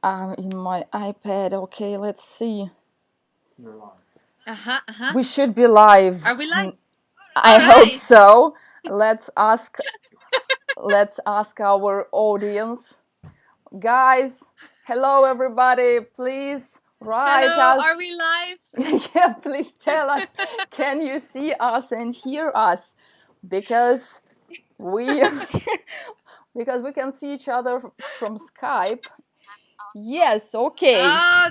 In my iPad. Okay, let's see. You're live. We should be live. Are we live? I All hope right. so. Let's ask our audience. Guys, hello everybody. Please write Hello, us. are we live? Yeah, please tell us. Can you see us and hear us? Because we can see each other from Skype. Yes, okay. Oh,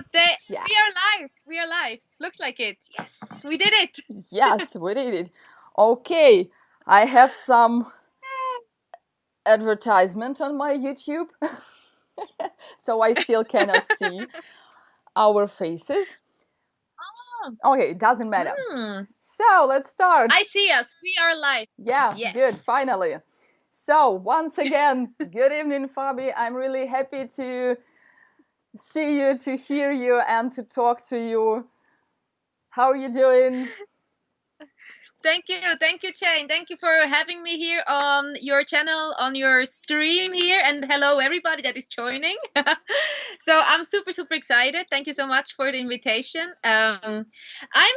Yeah. we are live. We are live. Looks like it. Yes, we did it. Yes, we did it. Okay, I have some advertisement on my YouTube, so I still cannot see our faces. Okay, it doesn't matter. So let's start. I see us. We are live. Yeah, yes. Good, finally. So once again, good evening, Fabi. I'm really happy to see you, to hear you, and to talk to you. How are you doing? Thank you, Jane. Thank you for having me here on your channel, on your stream here, and hello everybody that is joining. So I'm super excited. Thank you so much for the invitation. I'm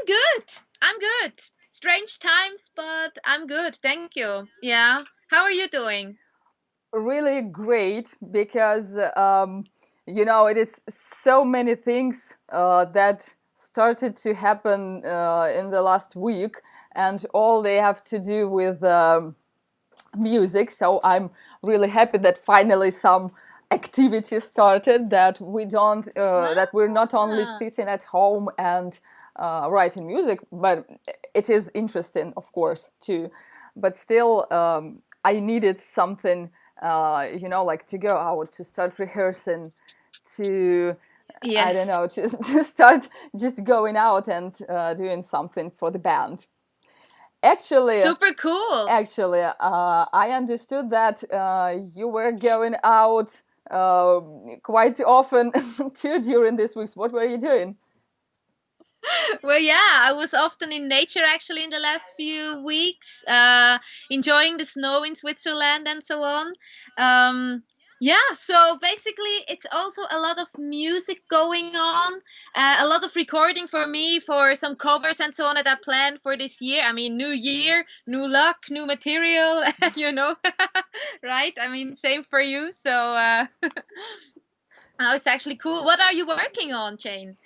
good. Strange times, but I'm good. Thank you. Yeah. How are you doing? Really great, because it is so many things that started to happen in the last week, and all they have to do with music. So I'm really happy that finally some activity started, that we don't that we're not only sitting at home and writing music, but it is interesting, of course, too. But still, I needed something, like to go out, to start rehearsing, to Yes. I don't know, to start just going out and doing something for the band. Actually, super cool. Actually, I understood that you were going out quite often too during these weeks. What were you doing? Well, yeah, I was often in nature actually in the last few weeks, enjoying the snow in Switzerland and so on. Yeah, so basically it's also a lot of music going on, a lot of recording for me for some covers and so on that I planned for this year. I mean, new year, new luck, new material, right? I mean, same for you. So oh, it's actually cool. What are you working on, Jane?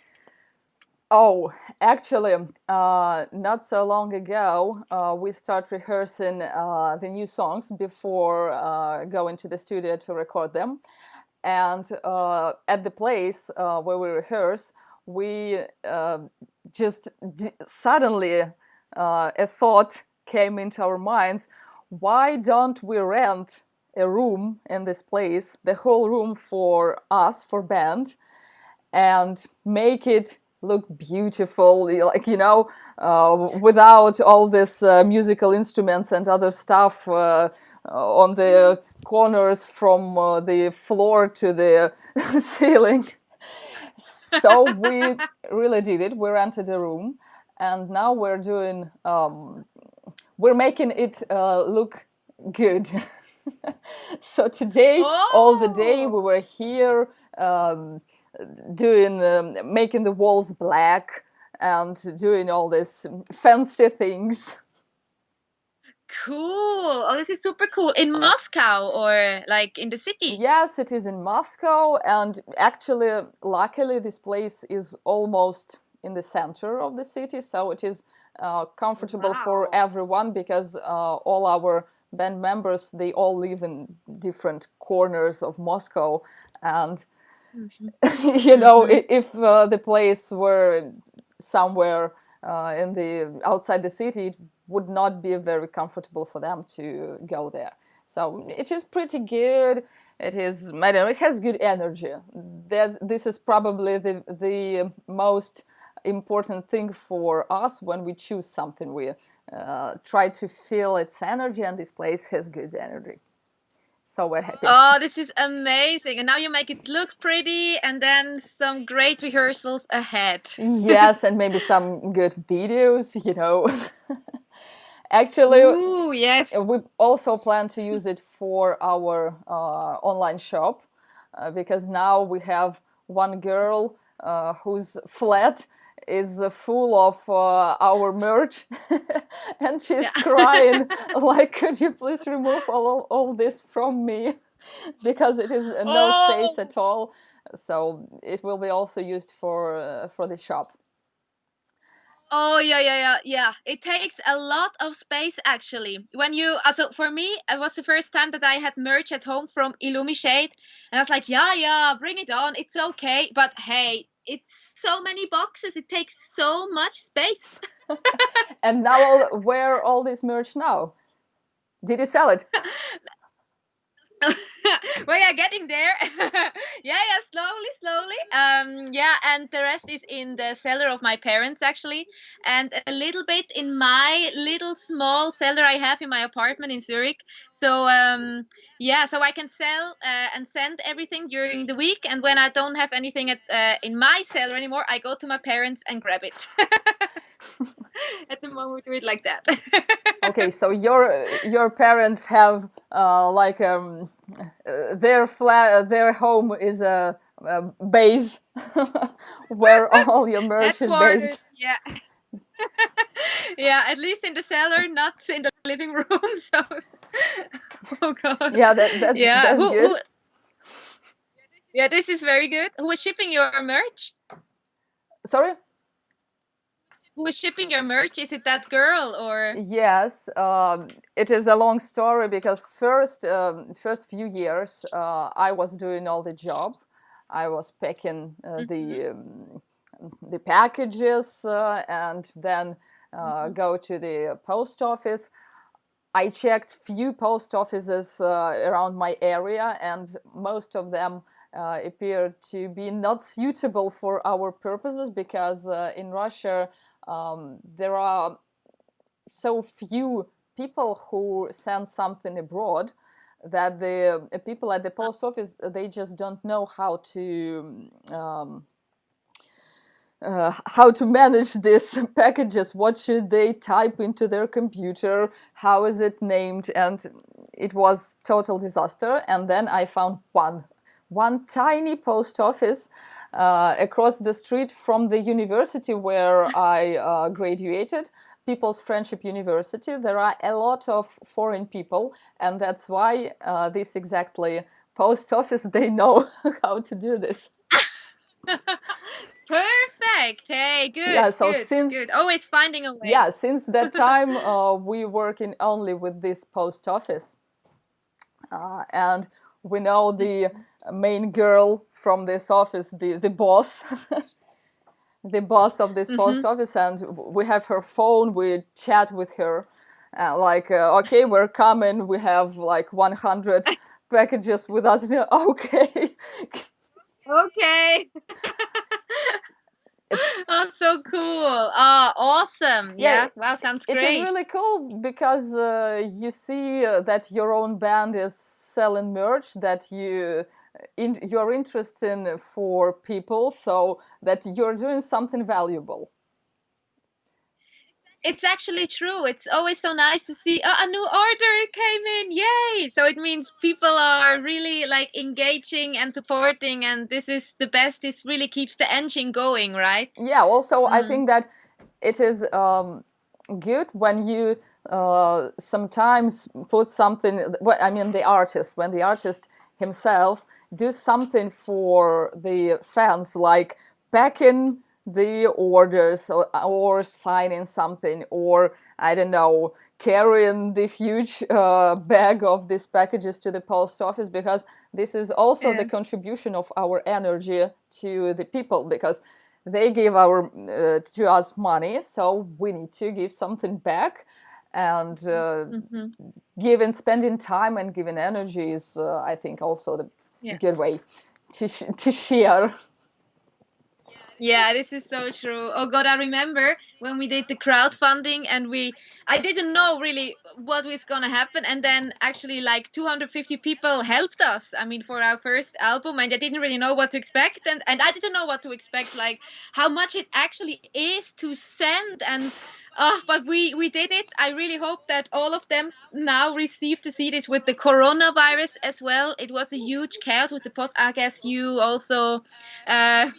Oh, actually, not so long ago, we start rehearsing the new songs before going to the studio to record them. And at the place where we rehearse, we just suddenly a thought came into our minds: why don't we rent a room in this place, the whole room for us, for band, and make it look beautiful, like, without all this musical instruments and other stuff on the corners from the floor to the ceiling. So we really did it. We rented a room, and now we're doing we're making it look good. So today, all the day, we were here doing making the walls black and doing all these fancy things. Cool. Oh, this is super cool. In Moscow or like in the city? Yes, it is in Moscow, and actually, luckily, this place is almost in the center of the city, so it is comfortable for everyone, because all our band members, they all live in different corners of Moscow, and if the place were somewhere in the outside the city, it would not be very comfortable for them to go there. So it is pretty good. It is, I don't know, it has good energy. This is probably the most important thing for us when we choose something. We try to feel its energy, and this place has good energy. So we're happy. Oh, this is amazing. And now you make it look pretty, and then some great rehearsals ahead. Yes, and maybe some good videos, Actually, ooh, yes, we also plan to use it for our online shop, because now we have one girl whose flat is full of our merch, and she's crying like, could you please remove all this from me, because it is no space at all. So it will be also used for the shop. Oh yeah. It takes a lot of space actually. When you so for me, it was the first time that I had merch at home from Illumishade, and I was like, yeah, bring it on. It's okay. But hey, it's so many boxes. It takes so much space. And now, where all this merch now? Did you sell it? Well, yeah, getting there. yeah, slowly. Yeah, and the rest is in the cellar of my parents actually, and a little bit in my little small cellar I have in my apartment in Zurich. So yeah, so I can sell and send everything during the week, and when I don't have anything in my cellar anymore, I go to my parents and grab it. At the moment, we do it like that. Okay, so your parents have like their home is a base where all your merch is based. Yeah. Yeah, at least in the cellar, not in the living room. So, oh god. Yeah, that's good. Yeah, this is very good. Who is shipping your merch? Sorry? Who is shipping your merch? Is it that girl or? Yes, it is a long story, because first few years I was doing all the job. I was packing the packages and then go to the post office. I checked few post offices around my area, and most of them appeared to be not suitable for our purposes, because in Russia there are so few people who send something abroad that the people at the post office, they just don't know how to manage these packages. What should they type into their computer? How is it named? And it was total disaster. And then I found one tiny post office across the street from the university where I graduated, People's Friendship University. There are a lot of foreign people, and that's why this exactly post office, they know how to do this. Perfect. Hey, good. Yeah, so good. Always finding a way. Yeah, since that time we working only with this post office, and we know the main girl from this office, the boss. The boss of this post office, and we have her phone. We chat with her, like, okay, we're coming. We have like 100 packages with us. Okay. Okay. Oh, so cool. Awesome. Yeah. Wow, sounds great. It is really cool, because you see that your own band is selling merch, that you're interested for people, so that you're doing something valuable. It's actually true. It's always so nice to see a new order came in. Yay! So it means people are really like engaging and supporting, and this is the best. This really keeps the engine going, right? Yeah, also I think that it is good when you sometimes put something, I mean when the artist himself do something for the fans, like packing the orders, or signing something, or I don't know, carrying the huge bag of these packages to the post office, because this is also the contribution of our energy to the people, because they give to us money, so we need to give something back. And spending time and giving energy is, I think, also the good way to share. Yeah, this is so true. Oh god, I remember when we did the crowdfunding, and I didn't know really what was gonna happen, and then actually like 250 people helped us, I mean, for our first album, and I didn't really know what to expect, and I didn't know what to expect, like how much it actually is to send, and But we did it. I really hope that all of them now receive the CDs with the coronavirus as well. It was a huge chaos with the post. I guess you also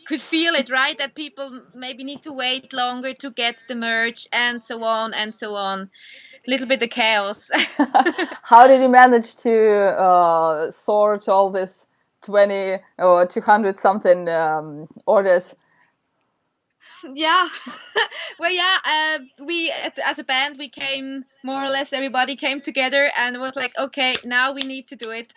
could feel it, right? That people maybe need to wait longer to get the merch and so on and so on. Little bit of chaos. How did you manage to sort all this 20 or 200 something orders? Yeah. Well, yeah, we as a band, we came more or less, everybody came together and was like, okay, now we need to do it.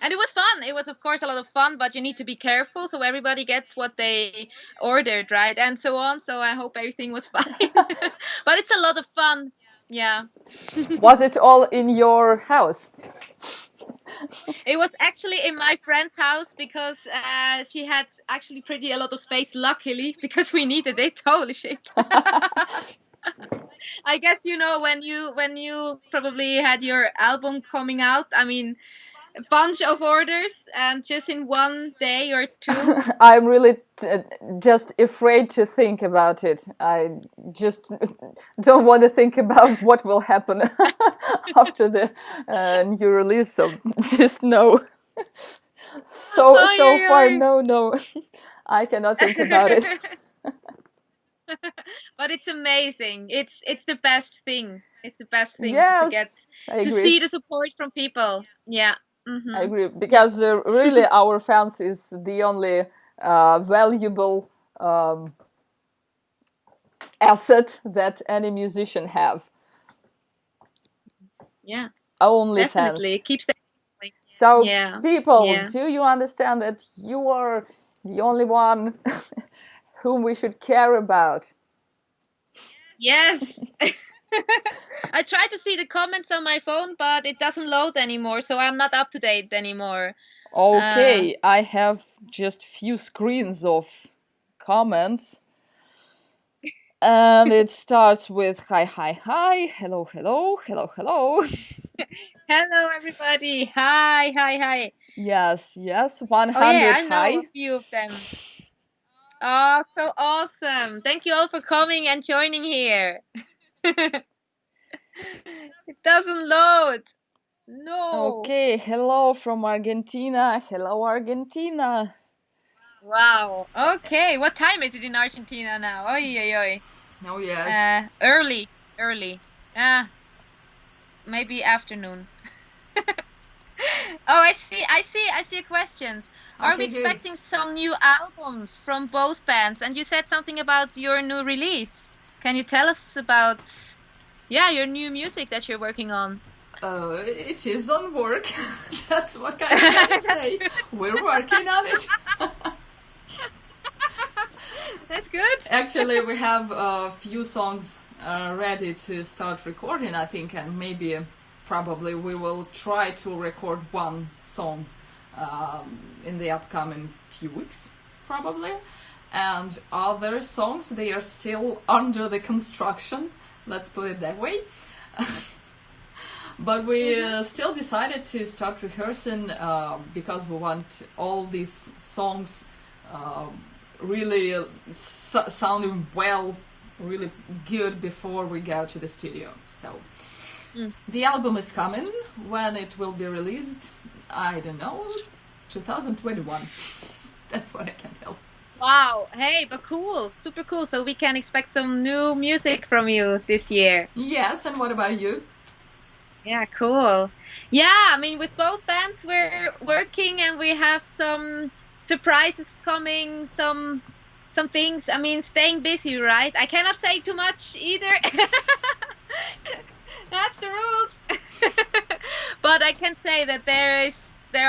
And it was fun. It was, of course, a lot of fun, but you need to be careful so everybody gets what they ordered, right? And so on. So I hope everything was fine. But it's a lot of fun. Yeah. Was it all in your house? It was actually in my friend's house because she had actually pretty a lot of space, luckily, because we needed it. Holy shit. I guess, you know, when you probably had your album coming out, I mean, a bunch of orders and just in one day or two. I'm really just afraid to think about it. I just don't want to think about what will happen after the new release. So just no. So far, no. I cannot think about it. But it's amazing. It's the best thing. It's the best thing Yes, to get I to agree. see the support from people. Yeah. Mm-hmm. I agree, because really our fans is the only valuable asset that any musician have. Yeah. Only Definitely. fans. It keeps them going. So Yeah. people, Yeah. do you understand that you are the only one whom we should care about? Yes. I tried to see the comments on my phone, but it doesn't load anymore, so I'm not up to date anymore. Okay, I have just few screens of comments. And it starts with hi, hi, hi, hello, hello, hello, hello. Hello, everybody. Hi, hi, hi. Yes, 100 Oh, yeah, I hi. know a few of them. Oh, so awesome. Thank you all for coming and joining here. It doesn't load. No. Okay, hello from Argentina. Hello, Argentina. Wow. Okay, what time is it in Argentina now? Oi, oi, oi. Oh, yes. Early. Maybe afternoon. Oh, I see questions. Are we Okay, good. expecting some new albums from both bands? And you said something about your new release. Can you tell us about, your new music that you're working on? It is on work. That's what I can say. We're working on it. That's good. Actually, we have a few songs ready to start recording, I think, and maybe probably we will try to record one song in the upcoming few weeks, probably. And other songs, they are still under the construction, let's put it that way. But we still decided to start rehearsing because we want all these songs really sounding well, really good before we go to the studio. So the album is coming. When it will be released, I don't know, 2021. That's what I can tell. Wow. Hey, but cool. Super cool. So we can expect some new music from you this year. Yes, and what about you? Yeah, cool. Yeah, I mean, with both bands, we're working and we have some surprises coming, some things. I mean, staying busy, right? I cannot say too much either. That's the rules. But I can say that there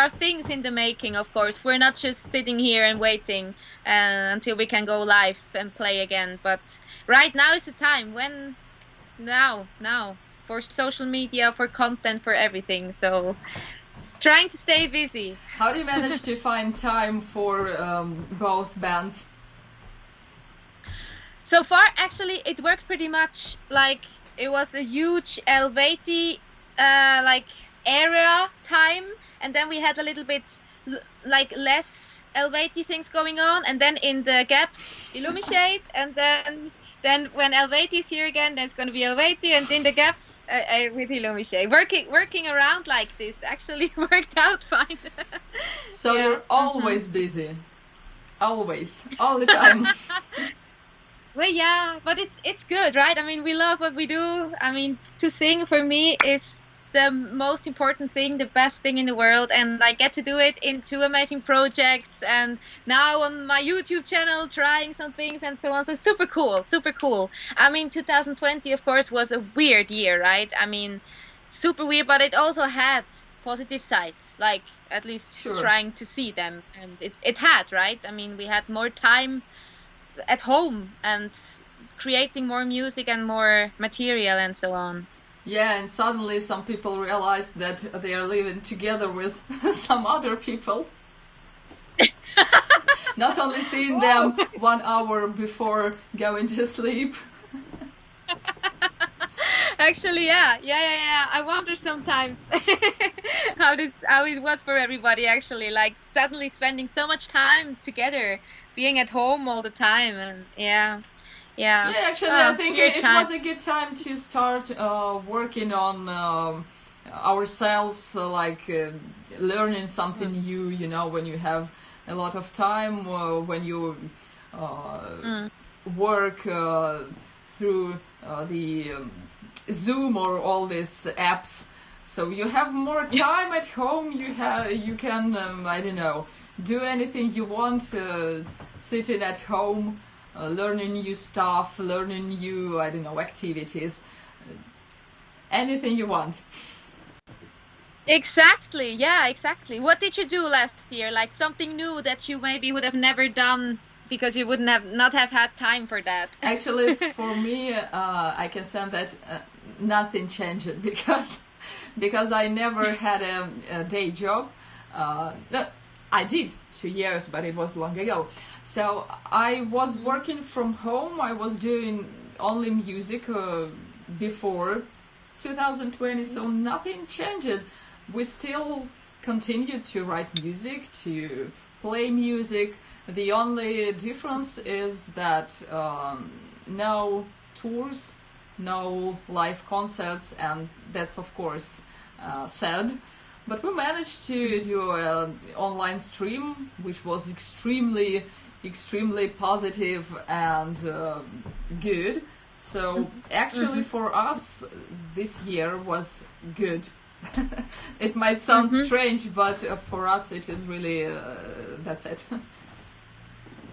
are things in the making, of course. We're not just sitting here and waiting until we can go live and play again. But right now is the time when now for social media, for content, for everything. So trying to stay busy. How do you manage to find time for both bands? So far, actually, it worked pretty much like it was a huge Eluveitie area time, and then we had a little bit less Eluveitie things going on, and then in the gaps, Illumishade, and then then when Eluveitie is here again, there's going to be Eluveitie, and in the gaps with Illumishade. Working around like this actually worked out fine. So you're always busy, always, all the time. Well, yeah, but it's good, right? I mean, we love what we do. I mean, to sing for me is the most important thing, the best thing in the world, and I get to do it in 2 amazing projects, and now on my YouTube channel trying some things and so on. So super cool, super cool. I mean, 2020 of course was a weird year, right? I mean, super weird, but it also had positive sides, like at least trying to see them, and it had, right? I mean, we had more time at home and creating more music and more material and so on. Yeah, and suddenly some people realized that they are living together with some other people. Not only seeing them 1 hour before going to sleep. Actually, yeah. I wonder sometimes how it was for everybody. Actually, like suddenly spending so much time together, being at home all the time, and yeah. Actually, I think it was a good time to start working on ourselves, learning something new. You know, when you have a lot of time, when you work through the Zoom or all these apps, so you have more time at home. You can I don't know, do anything you want, sitting at home. Learning new stuff, learning new, I don't know, activities, anything you want. Exactly, yeah, exactly. What did you do last year? Like something new that you maybe would have never done because you wouldn't have not have had time for that. Actually, for me, I can say that nothing changed because I never had a day job. I did 2 years, but it was long ago. So I was working from home. I was doing only music before 2020, so nothing changed. We still continued to write music, to play music. The only difference is that no tours, no live concerts, and that's of course sad. But we managed to do an online stream, which was extremely positive and good. So actually for us, this year was good. It might sound strange, but for us it is really, that's it.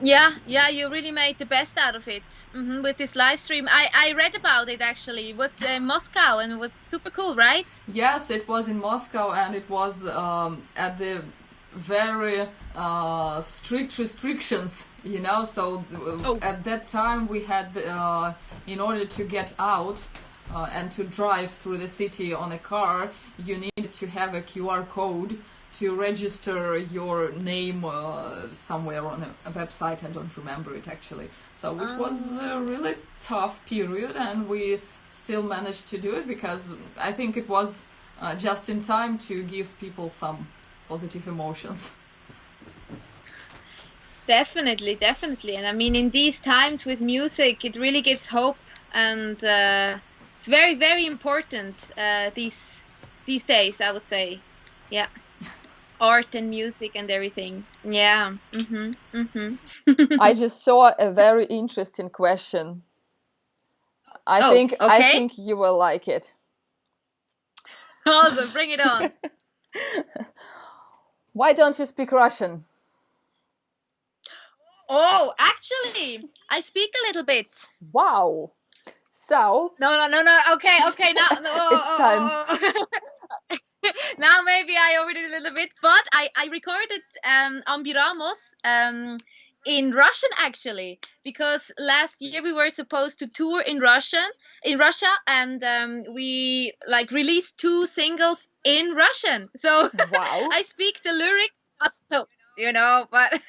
Yeah, you really made the best out of it with this live stream. I read about it actually. It was in Moscow and it was super cool, right? Yes, it was in Moscow, and it was at the very strict restrictions, you know. So at that time we had, in order to get out and to drive through the city on a car, you needed to have a QR code to register your name somewhere on a website. I don't remember it actually. So it was a really tough period, and we still managed to do it because I think it was just in time to give people some positive emotions. Definitely. And I mean, in these times with music, it really gives hope, and it's very, very important these days, I would say. Yeah. Art and music and everything. Yeah. I just saw a very interesting question. I think you will like it. Awesome, bring it on. Why don't you speak Russian? Oh, actually, I speak a little bit. Wow. So. No. Okay. Now, no, it's time. Now maybe I overdid a little bit, but I recorded Ambiramos in Russian actually, because last year we were supposed to tour in Russia, and we like released 2 singles in Russian. So wow. I speak the lyrics, so you know, but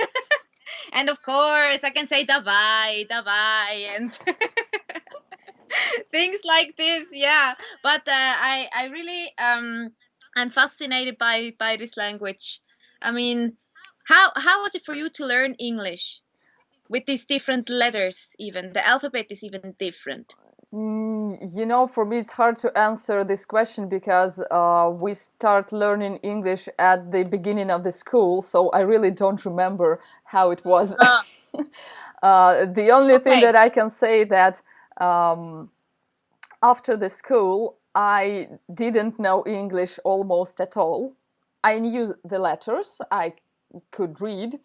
and of course I can say davai, and things like this. Yeah, but I really I'm fascinated by this language. I mean, how was it for you to learn English? with these different letters. Even the alphabet is even different. For me it's hard to answer this question because we start learning English at the beginning of the school, so I really don't remember how it was. The only thing that I can say that after the school I didn't know English almost at all. I knew the letters, I could read,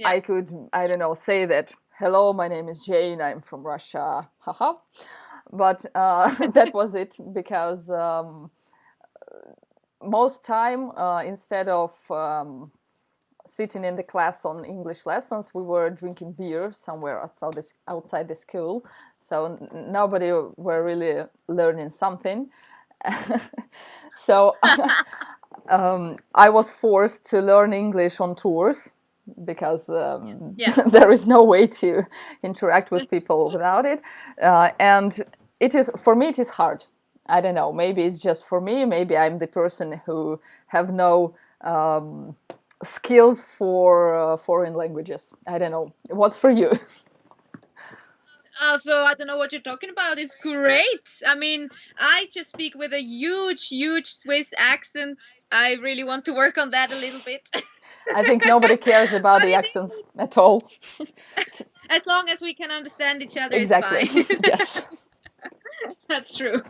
I could, I don't know, say that, hello, my name is Jane, I'm from Russia, haha. But that was it, because most time, instead of sitting in the class on English lessons, we were drinking beer somewhere outside the school. So nobody were really learning something. So I was forced to learn English on tours, because there is no way to interact with people without it. And it is, for me, it is hard. I don't know, maybe it's just for me, maybe I'm the person who have no skills for foreign languages. I don't know. What's for you? So I don't know what you're talking about. It's great. I mean, I just speak with a huge Swiss accent. I really want to work on that a little bit. I think nobody cares about the accents at all. As long as we can understand each other, exactly. It's fine. Yes. That's true.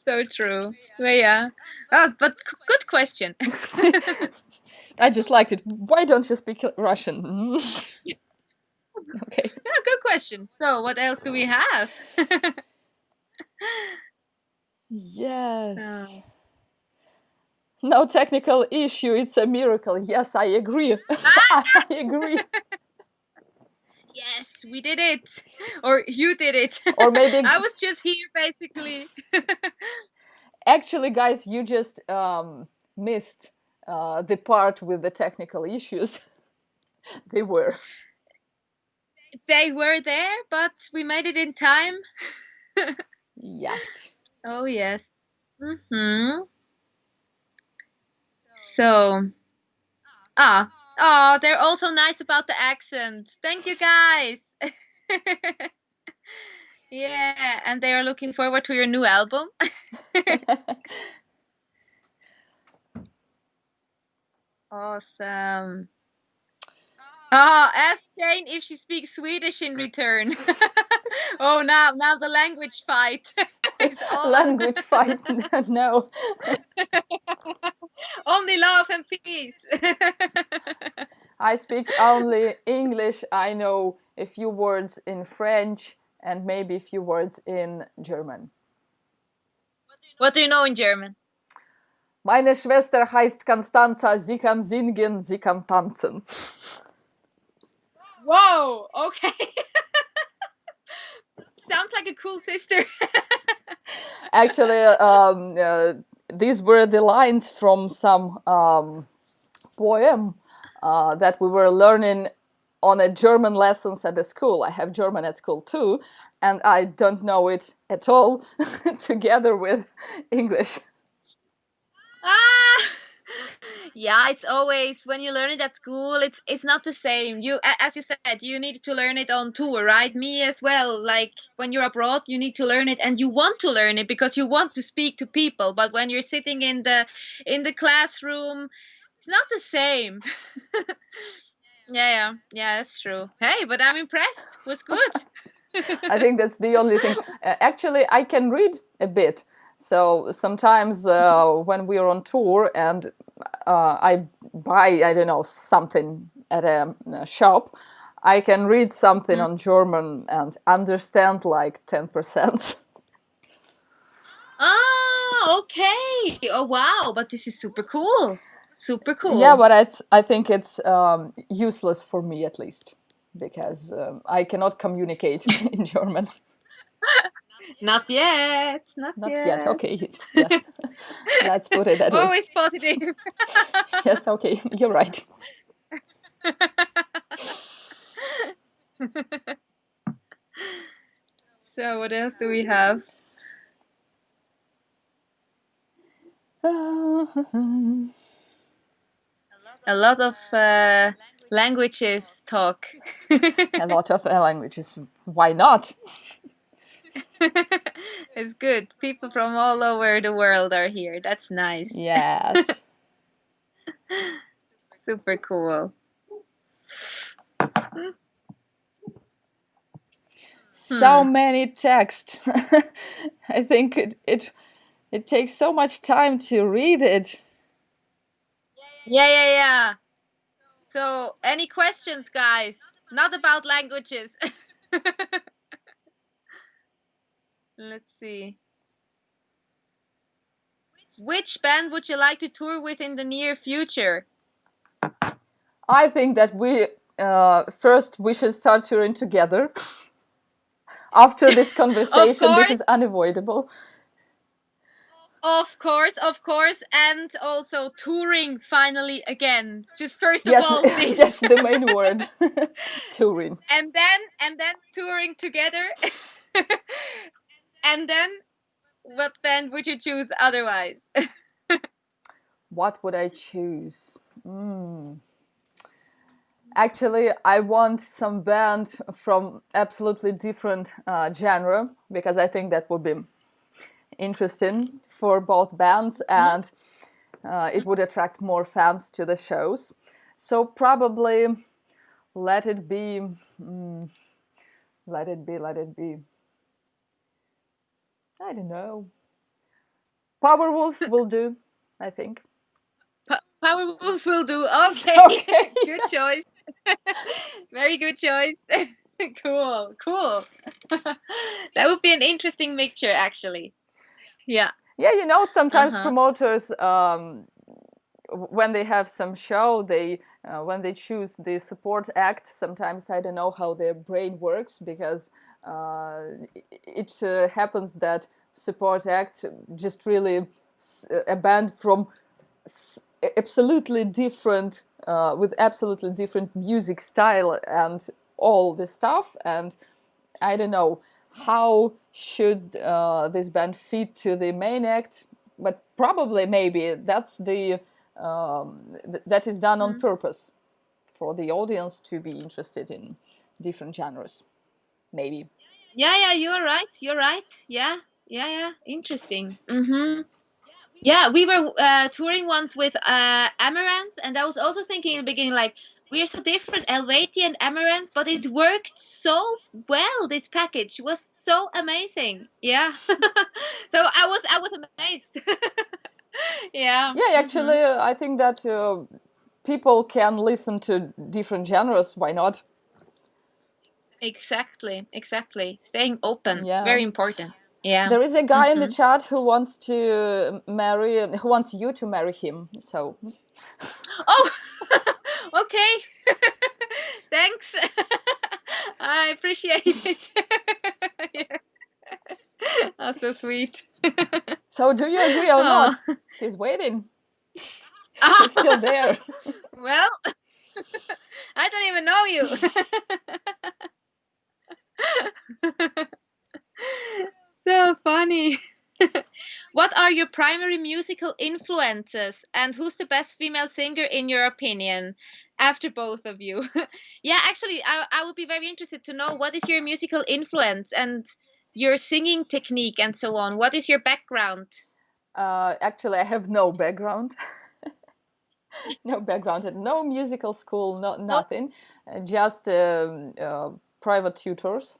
So true. Well, yeah. Oh, but good question. I just liked it. Why don't you speak Russian? Okay. Yeah, good question. So, what else do we have? Yes. No technical issue. It's a miracle. Yes, I agree. I agree. Yes, we did it. Or you did it. Or maybe I was just here, basically. Actually, guys, you just missed the part with the technical issues. They were there, but we made it in time. Yeah. Oh, yes. So, they're also nice about the accent. Thank you, guys. Yeah, and they are looking forward to your new album. Awesome. Ask Jane if she speaks Swedish in return. Oh, now the language fight is on. Language fight? No. Only love and peace. I speak only English. I know a few words in French and maybe a few words in German. What do you know in German? Meine Schwester heißt Constanza. Sie kann singen, sie kann tanzen. Whoa, okay. Sounds like a cool sister. Actually, these were the lines from some poem that we were learning on a German lessons at the school. I have German at school too, and I don't know it at all together with English. Yeah, it's always when you learn it at school, it's not the same. You, as you said, you need to learn it on tour, right? Me as well. Like when you're abroad, you need to learn it, and you want to learn it because you want to speak to people. But when you're sitting in the classroom, it's not the same. Yeah, that's true. Hey, but I'm impressed. It was good. I think that's the only thing. Actually, I can read a bit. So sometimes when we are on tour and I buy, I don't know, something at a shop, I can read something on German and understand like 10%. Oh, okay. Oh, wow. But this is super cool. Super cool. Yeah, but I think it's useless for me at least, because I cannot communicate in German. Not yet. Not yet. Okay. Yes. Let's put it that way. Always positive. Yes. Okay. You're right. So what else do we have? A lot of languages talk. A lot of languages. Why not? It's good. People from all over the world are here. That's nice. Yes. Super cool. So many text. I think it takes so much time to read it. Yeah. So, any questions, guys? Not about languages. Let's see. Which band would you like to tour with in the near future? I think that we first we should start touring together. After this conversation, this is unavoidable. Of course, and also touring finally again. Just first of all, this. That's the main word, touring. And then touring together. And then, what band would you choose otherwise? What would I choose? Actually, I want some band from absolutely different genre, because I think that would be interesting for both bands, and it would attract more fans to the shows. So probably let it be. Let it be. I don't know. Powerwolf will do, I think. Powerwolf will do. Okay. Good choice. Very good choice. Cool. That would be an interesting mixture, actually. Yeah. Yeah, sometimes promoters, when they have some show, when they choose the support act, sometimes I don't know how their brain works, because it happens that support act just really a band from absolutely different, with absolutely different music style and all this stuff, and I don't know how should this band fit to the main act, but probably maybe that's that is done on purpose for the audience to be interested in different genres, maybe. Yeah, you're right. Yeah, interesting. Yeah, we were touring once with Amaranth, and I was also thinking in the beginning, like, we are so different, Eluveitie and Amaranth, but it worked so well. This package was so amazing. Yeah. So I was amazed. Yeah. Yeah, actually, I think that people can listen to different genres. Why not? Exactly. Staying open. Yeah. It's very important. Yeah. There is a guy in the chat who wants you to marry him. So. Oh. Okay. Thanks. I appreciate it. Yeah. That's so sweet. So do you agree or not? He's waiting. He's still there. Well, I don't even know you. So funny. What are your primary musical influences, and who's the best female singer in your opinion? After both of you. Yeah, actually, I would be very interested to know what is your musical influence and your singing technique and so on. What is your background? Actually, I have no background. No background at no musical school, nothing. Just private tutors.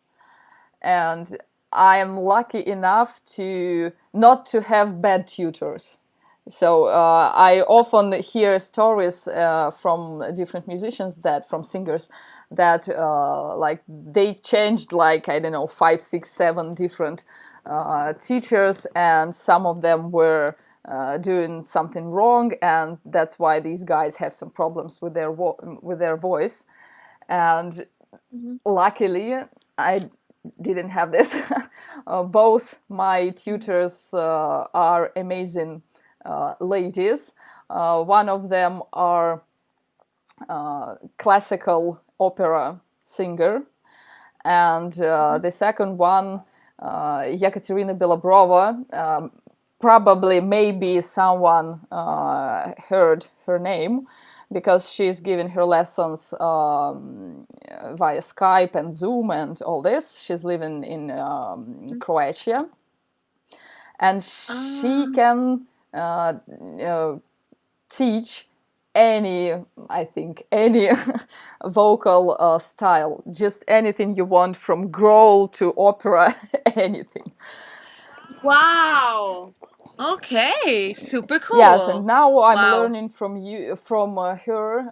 And I am lucky enough to not to have bad tutors. So I often hear stories from different musicians, from singers, that like they changed, like, I don't know, 5, 6, 7 different teachers, and some of them were doing something wrong, and that's why these guys have some problems with their voice. And luckily, I didn't have this. Both my tutors are amazing ladies. One of them are classical opera singer, and the second one, Yekaterina Belobrova. Probably, maybe someone heard her name, because she's giving her lessons via Skype and Zoom and all this. She's living in Croatia, and she can teach any vocal style, just anything you want, from growl to opera, anything. Wow. Okay, super cool. Yes, and now I'm learning from her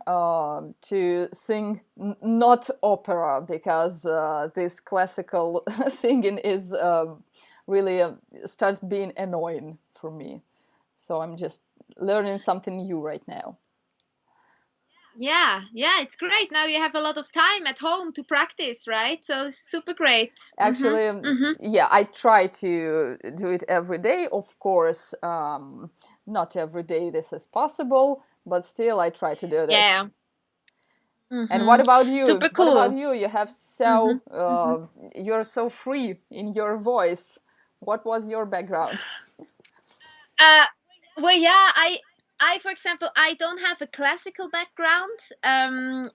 to sing not opera, because this classical singing is really starts being annoying for me. So I'm just learning something new right now. Yeah, it's great. Now you have a lot of time at home to practice, right? So it's super great. Actually, yeah, I try to do it every day. Of course, not every day this is possible, but still I try to do this. Yeah. And what about you? Super cool. What about you? You have you're so free in your voice. What was your background? Well, yeah, I, for example, I don't have a classical background.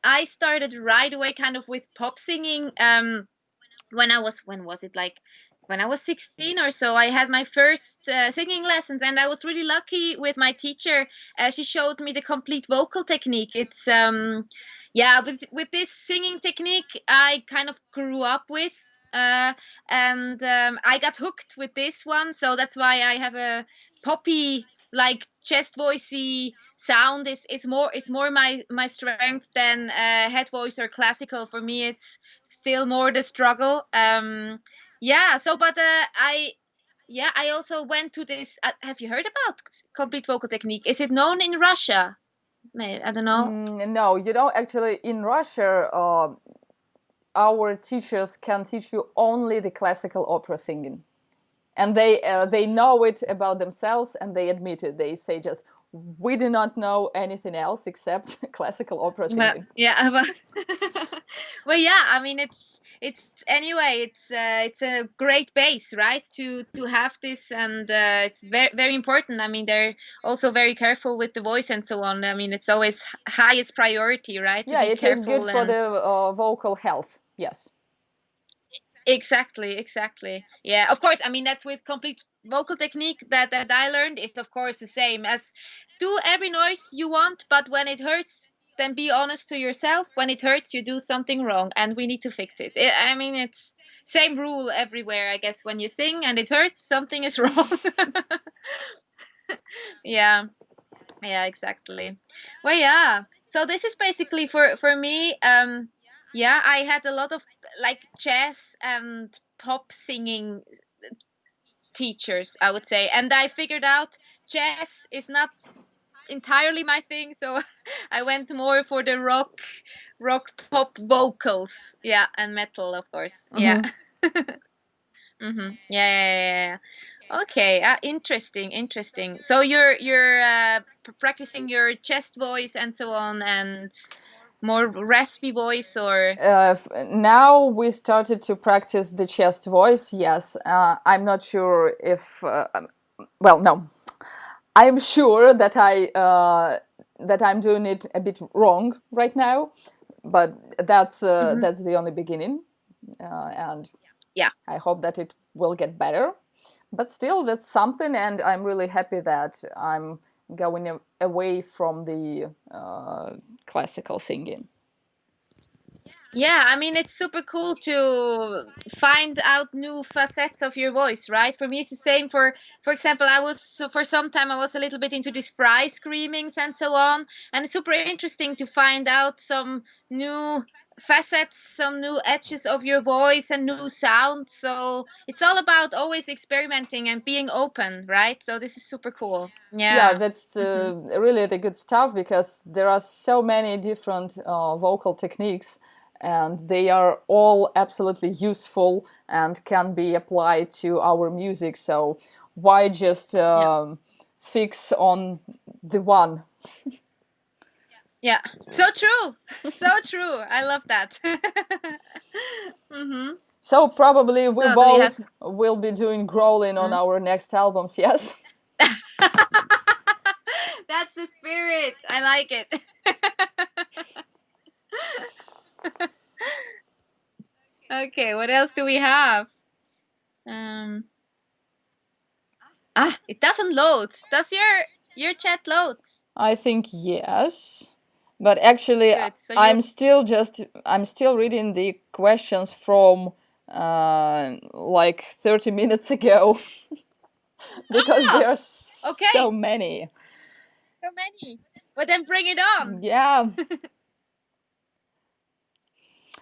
I started right away kind of with pop singing. When was it, like when I was 16 or so, I had my first singing lessons, and I was really lucky with my teacher. She showed me the complete vocal technique. It's with this singing technique I kind of grew up with. And I got hooked with this one, so that's why I have a poppy, like chest voicey sound. Is more my strength than head voice or classical. For me, it's still more the struggle. I also went to this. Have you heard about complete vocal technique? Is it known in Russia? I don't know. No, actually in Russia, our teachers can teach you only the classical opera singing, and they know it about themselves, and they admit it. They say just, we do not know anything else except classical opera singing. Well, yeah, I mean, it's a great base, right, to have this, and it's very, very important. I mean, they're also very careful with the voice and so on. I mean, it's always highest priority, right, to be careful. It is good for the vocal health. Yes. Exactly. Yeah, of course. I mean, that's with complete vocal technique that I learned, is of course the same as do every noise you want, but when it hurts, then be honest to yourself. When it hurts, you do something wrong, and we need to fix it. I mean, it's same rule everywhere, I guess. When you sing and it hurts, something is wrong. Yeah, exactly. Well, yeah. So this is basically for me. I had a lot of like jazz and pop singing teachers, I would say, and I figured out jazz is not entirely my thing, so I went more for the rock pop vocals, and metal, of course. Yeah. Yeah. Okay, interesting. So you're practicing your chest voice and so on, and more raspy voice, or now we started to practice the chest voice. Yes, I'm not sure if no, I'm sure that I'm doing it a bit wrong right now, but that's the only beginning, and I hope that it will get better. But still, that's something, and I'm really happy that I'm going away from the classical singing. Yeah, I mean, it's super cool to find out new facets of your voice, right? For me, it's the same. For example, for some time I was a little bit into these fry screamings and so on, and it's super interesting to find out some new facets, some new edges of your voice and new sounds. So it's all about always experimenting and being open, right? So this is super cool. Yeah, that's really the good stuff, because there are so many different vocal techniques, and they are all absolutely useful and can be applied to our music. So why just fix on the one? Yeah, so true. I love that. So probably we both will be doing growling on our next albums. Yes. That's the spirit. spirit. I like it. Okay, what else do we have? It doesn't load. Does your chat load? I think yes, but actually Good. So I'm still reading the questions from like 30 minutes ago because there are so many. So many. But then bring it on. Yeah.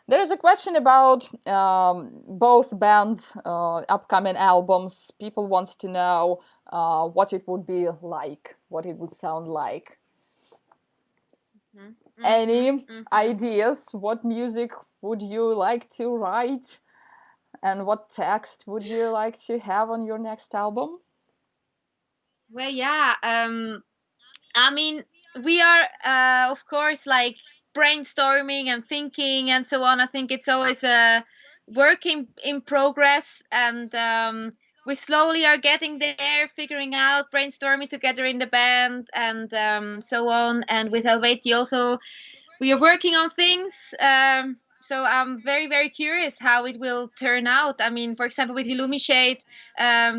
There's a question about both bands' upcoming albums. People want to know what it would be like, what it would sound like. Any ideas? What music would you like to write? And what text would you like to have on your next album? Well, yeah. I mean, we are, of course, like brainstorming and thinking and so on. I think it's always a work in progress, and we slowly are getting there, figuring out, brainstorming together in the band, and so on. And with Eluveitie also, we are working on things. So I'm very, very curious how it will turn out. I mean, for example, with Illumishade,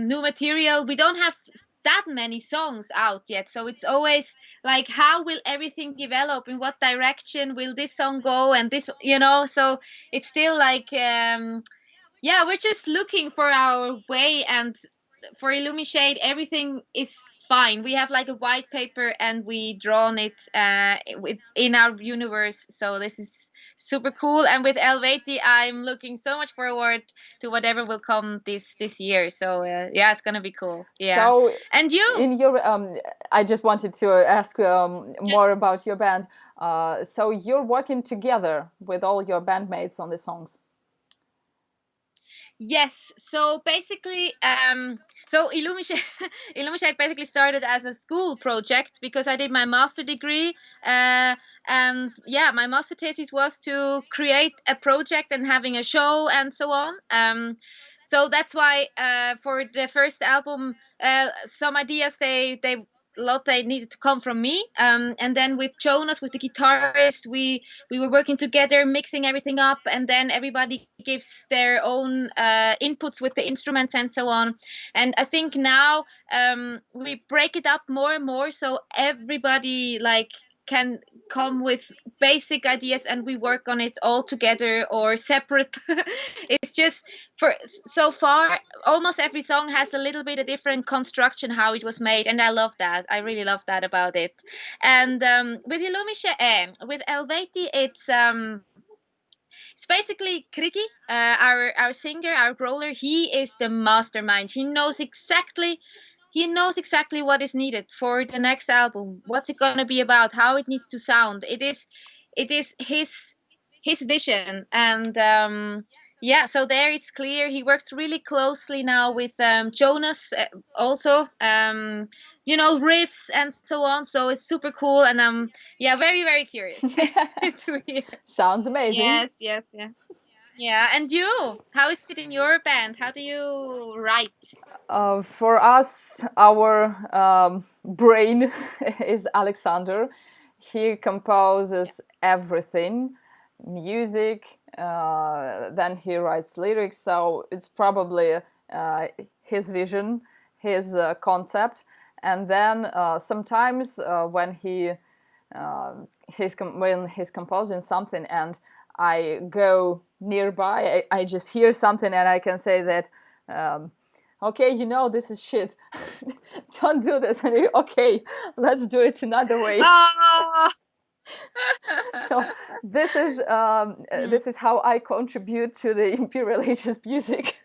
new material, we don't have that many songs out yet, so it's always like, how will everything develop, in what direction will this song go, and this, so it's still like, yeah, we're just looking for our way. And for Illumishade, everything is fine. We have like a white paper and we drawn it in our universe, so this is super cool. And with Eluveitie, I'm looking so much forward to whatever will come this year, so yeah, it's gonna be cool. Yeah. So and you, in your I just wanted to ask more about your band. So you're working together with all your bandmates on the songs? Yes. So basically, so Illumishade basically started as a school project because I did my master degree, and yeah, my master thesis was to create a project and having a show and so on. So that's why for the first album, some ideas they needed to come from me, and then with Jonas, with the guitarist, we were working together, mixing everything up, and then everybody gives their own inputs with the instruments and so on. And I think now we break it up more and more, so everybody like can come with basic ideas and we work on it all together or separate. It's just, for so far almost every song has a little bit of different construction how it was made, and I love that. I really love that about it. And with with Eluveitie, it's basically Kriki, our singer, our growler. He is the mastermind. He knows exactly what is needed for the next album. What's it gonna be about? How it needs to sound. It is his vision, and yeah. So there it's clear. He works really closely now with Jonas, also. Riffs and so on. So it's super cool, and yeah, very, very curious to hear. Sounds amazing. Yes, yeah. Yeah, and you? How is it in your band? How do you write? For us, our brain is Alexander. He composes everything, music, then he writes lyrics, so it's probably his vision, his concept. And then sometimes when he's composing something and I go nearby, I just hear something and I can say that, okay, this is shit. Don't do this. And okay, let's do it another way. So this is how I contribute to the Imperial Age's music.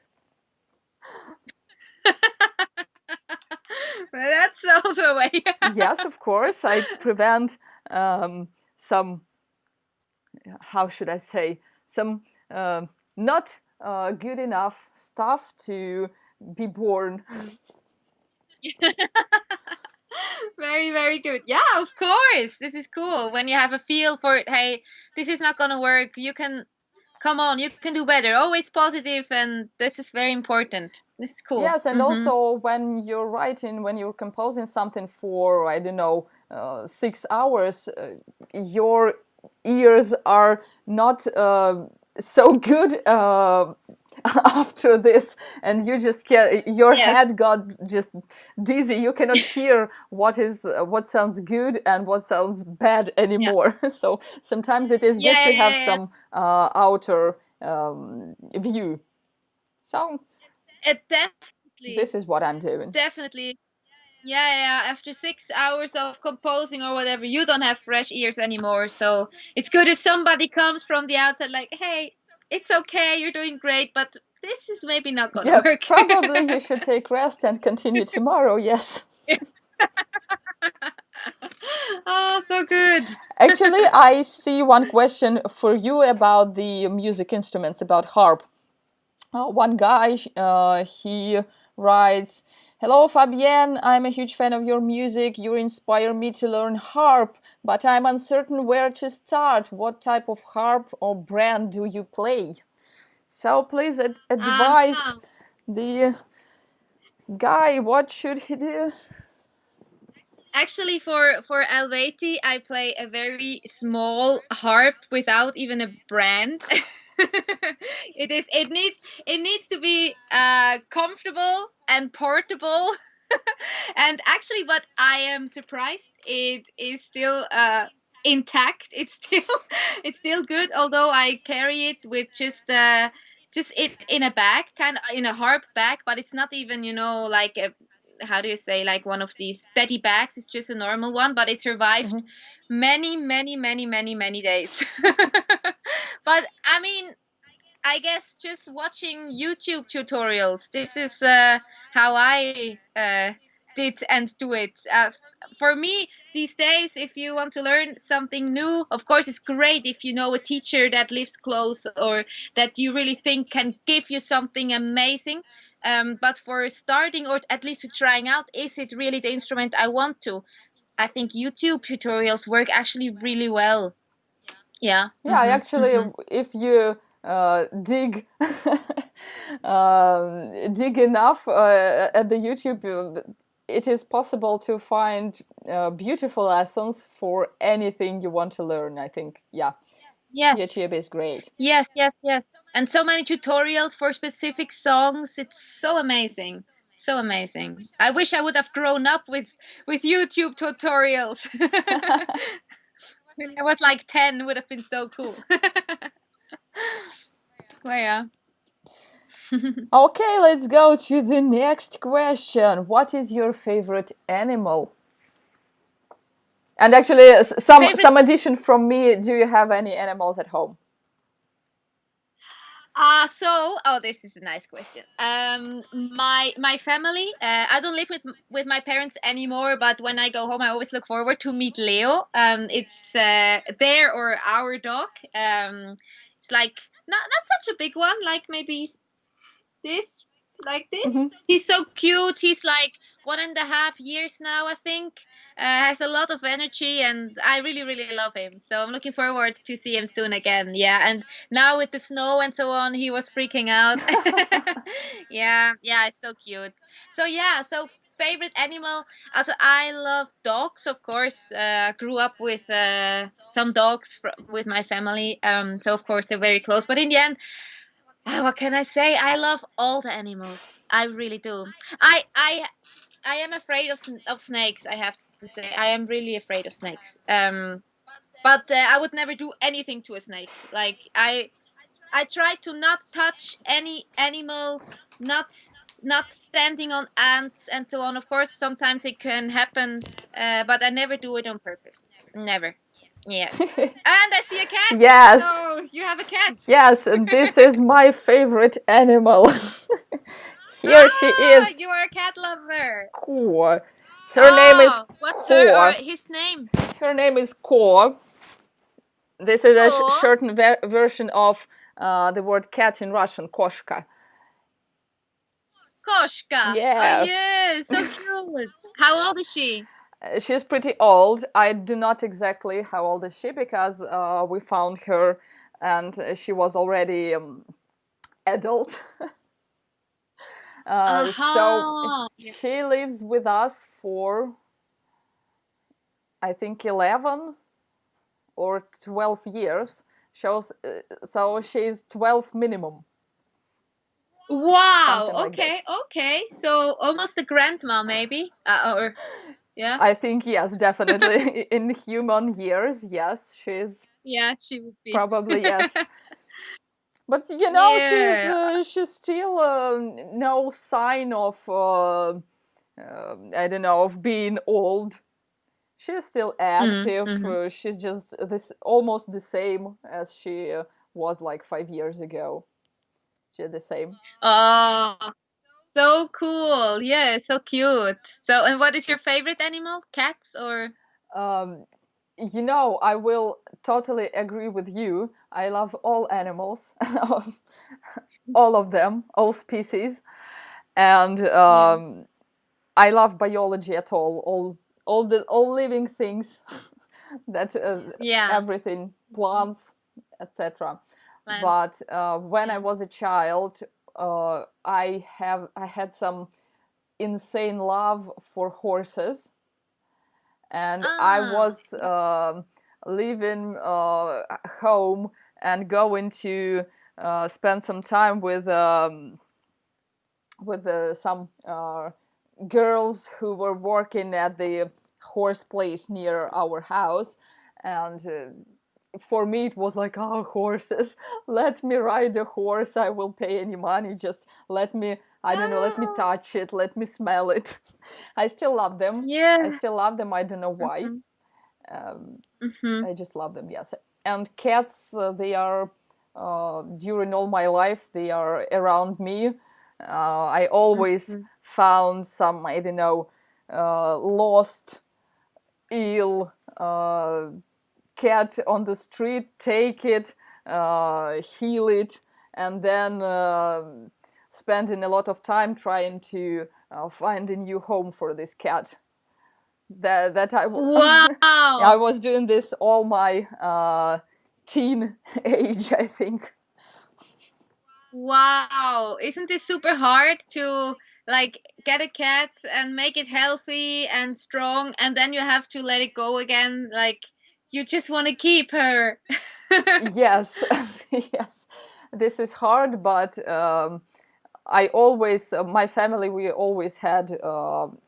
That's also a way. Yes, of course. I prevent some, how should I say, some not good enough stuff to be born. Very, very good. Yeah, of course. This is cool. When you have a feel for it, hey, this is not gonna work. You can do better. Always positive, and this is very important. This is cool. Yes, and also when you're writing, when you're composing something for, I don't know, 6 hours, your ears are not so good after this, and you just can't, your Yes. head got just dizzy. You cannot hear what sounds good and what sounds bad Yeah. anymore. So sometimes it is good Yeah. to Yeah. have Yeah. Yeah. some outer view. So Definitely. this is what I'm doing. Definitely. Yeah, yeah. After 6 hours of composing or whatever, you don't have fresh ears anymore. So it's good if somebody comes from the outside, like, hey, it's okay, you're doing great, but this is maybe not gonna Yeah, work. probably you should take rest and continue tomorrow. Yes. Oh, so good. Actually, I see one question for you about the music instruments, about harp. One guy, he writes, "Hello, Fabienne. I'm a huge fan of your music. You inspire me to learn harp, but I'm uncertain where to start. What type of harp or brand do you play?" So please advise Uh-huh. the guy, what should he do? Actually, for Eluveitie, I play a very small harp without even a brand. It needs to be comfortable and portable. And actually, what I am surprised, it is still intact. It's still it's still good, although I carry it with just in a bag, kind of in a harp bag, but it's not even, like a, how do you say, like one of these steady bags. It's just a normal one, but it survived Mm-hmm. many, many, many, many, many days. But I mean, I guess just watching YouTube tutorials. This is how I did and do it. For me, these days, if you want to learn something new, of course, it's great if you know a teacher that lives close or that you really think can give you something amazing. But for starting, or at least to trying out, is it really the instrument I want to? I think YouTube tutorials work actually really well. Yeah. Yeah, actually, if you dig dig enough at the YouTube, it is possible to find beautiful lessons for anything you want to learn. I think, yeah, Yes. YouTube is great. Yes, yes, yes. And so many tutorials for specific songs. It's so amazing. So amazing. I wish I would have grown up with YouTube tutorials. When I was like 10, would have been so cool. Well, yeah. Okay, let's go to the next question. What is your favorite animal? And actually, Favorite. some addition from me. Do you have any animals at home? This is a nice question. My family. I don't live with my parents anymore, but when I go home, I always look forward to meet Leo. It's their or our dog. It's like not such a big one, like maybe this, like this. Mm-hmm. He's so cute. He's like 1.5 years now, I think. Has a lot of energy, and I really, really love him. So I'm looking forward to see him soon again. Yeah, and now with the snow and so on, he was freaking out. Yeah, yeah, it's so cute. So yeah, so favorite animal. Also, I love dogs, of course. Grew up with some dogs with my family. So of course they're very close. But in the end, what can I say? I love all the animals. I really do. I I I am afraid of snakes. I have to say, I am really afraid of snakes. But I would never do anything to a snake. Like I try to not touch any animal, not not standing on ants and so on. Of course, sometimes it can happen, but I never do it on purpose. Never. Yes. And I see a cat. Yes. So you have a cat. Yes, and this is my favorite animal. Here she Ah, is. you are a cat lover. Ko. Her name is Oh, what's her or Ko. his name? Her name is Ko. This is a Oh, shortened version of the word cat in Russian, koshka. Koshka. Oh Yeah. yeah, so cute. How old is she? She's pretty old. I do not exactly how old is she because we found her and she was already adult. So Uh-huh. Yeah. she lives with us for, I think 11 or 12 years. So she's 12 minimum. Wow. Something like Okay. this. Okay. So almost a grandma, maybe. Or yeah. I think yes, definitely. In human years, yes, she's Yeah, she would be. probably yes. But you know, Yeah. she's still no sign of I don't know, of being old. She's still active. Mm-hmm. She's just this almost the same as she was like 5 years ago. She's the same. Oh, so cool. Yeah, so cute. So, and what is your favorite animal? Cats or? Um, you know, I will totally agree with you. I love all animals, all of them, all species, and Yeah. I love biology at all living things, that Yeah. everything, plants, etc. Plants. But when I Yeah. was a child, I had some insane love for horses, and I Ah. was leaving home and going to spend some time with some girls who were working at the horse place near our house, and for me it was like, oh, horses, let me ride a horse, I will pay any money, just let me, I don't know, let me Ah. touch it, let me smell it. I still love them. I Yeah. still love them. I don't know why. Mm-hmm. um, Mm-hmm. I just love them, yes. And cats, they are during all my life, they are around me. I always Mm-hmm. found some, I don't know, lost, ill cat on the street, take it, heal it, and then spending a lot of time trying to find a new home for this cat. That I Wow. was doing this all my teen age, I think. Wow. Isn't this super hard to like get a cat and make it healthy and strong and then you have to let it go again? Like you just want to keep her. Yes, yes, this is hard, but I always, my family, we always had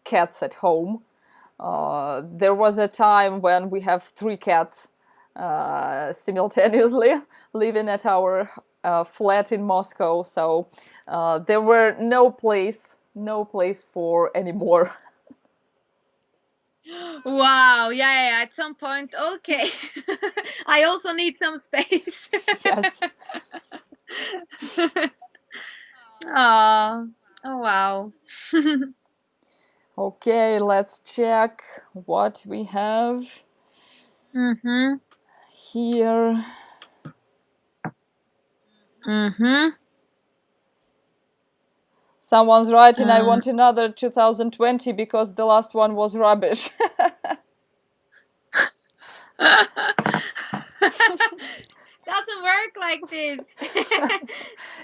cats at home. There was a time when we have three cats simultaneously living at our flat in Moscow. So there were no place for any more. Wow. Yeah, yeah, yeah. At some point, okay. I also need some space. Yes. Oh. Oh wow. Okay, let's check what we have Mhm. here. Mhm. Someone's writing, I Uh. want another 2020 because the last one was rubbish. Doesn't work like this.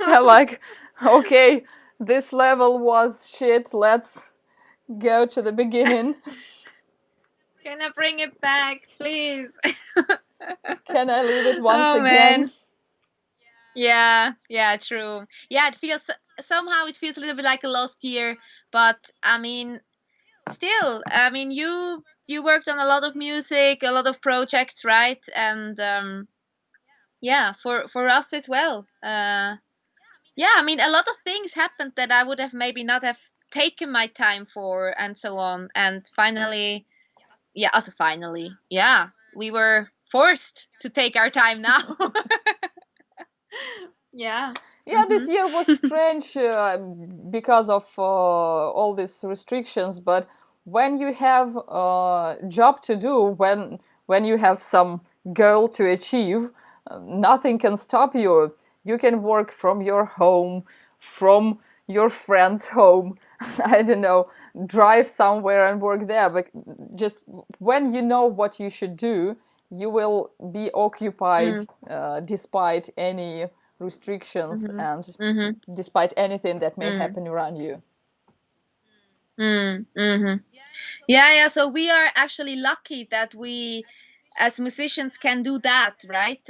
Like, okay, this level was shit. Let's go to the beginning. Can I bring it back, please? Can I leave it once Oh again? man. Yeah, yeah, true. Yeah, it feels somehow it feels a little bit like a lost year, but I mean, still, I mean, you worked on a lot of music, a lot of projects, right? And yeah, for us as well. Yeah, I mean, a lot of things happened that I would have maybe not have taken my time for, and so on. And finally, yeah, also finally, yeah, we were forced to take our time now. Yeah. Yeah, this Mhm. year was strange because of all these restrictions. But when you have a job to do, when you have some goal to achieve, nothing can stop you. You can work from your home, from your friend's home. I don't know, drive somewhere and work there. But just when you know what you should do, you will be occupied Mm. despite any restrictions Mhm. and Mhm. despite anything that may Mm. happen around you. Mm-hmm. Yeah. So we are actually lucky that we, as musicians, can do that, right?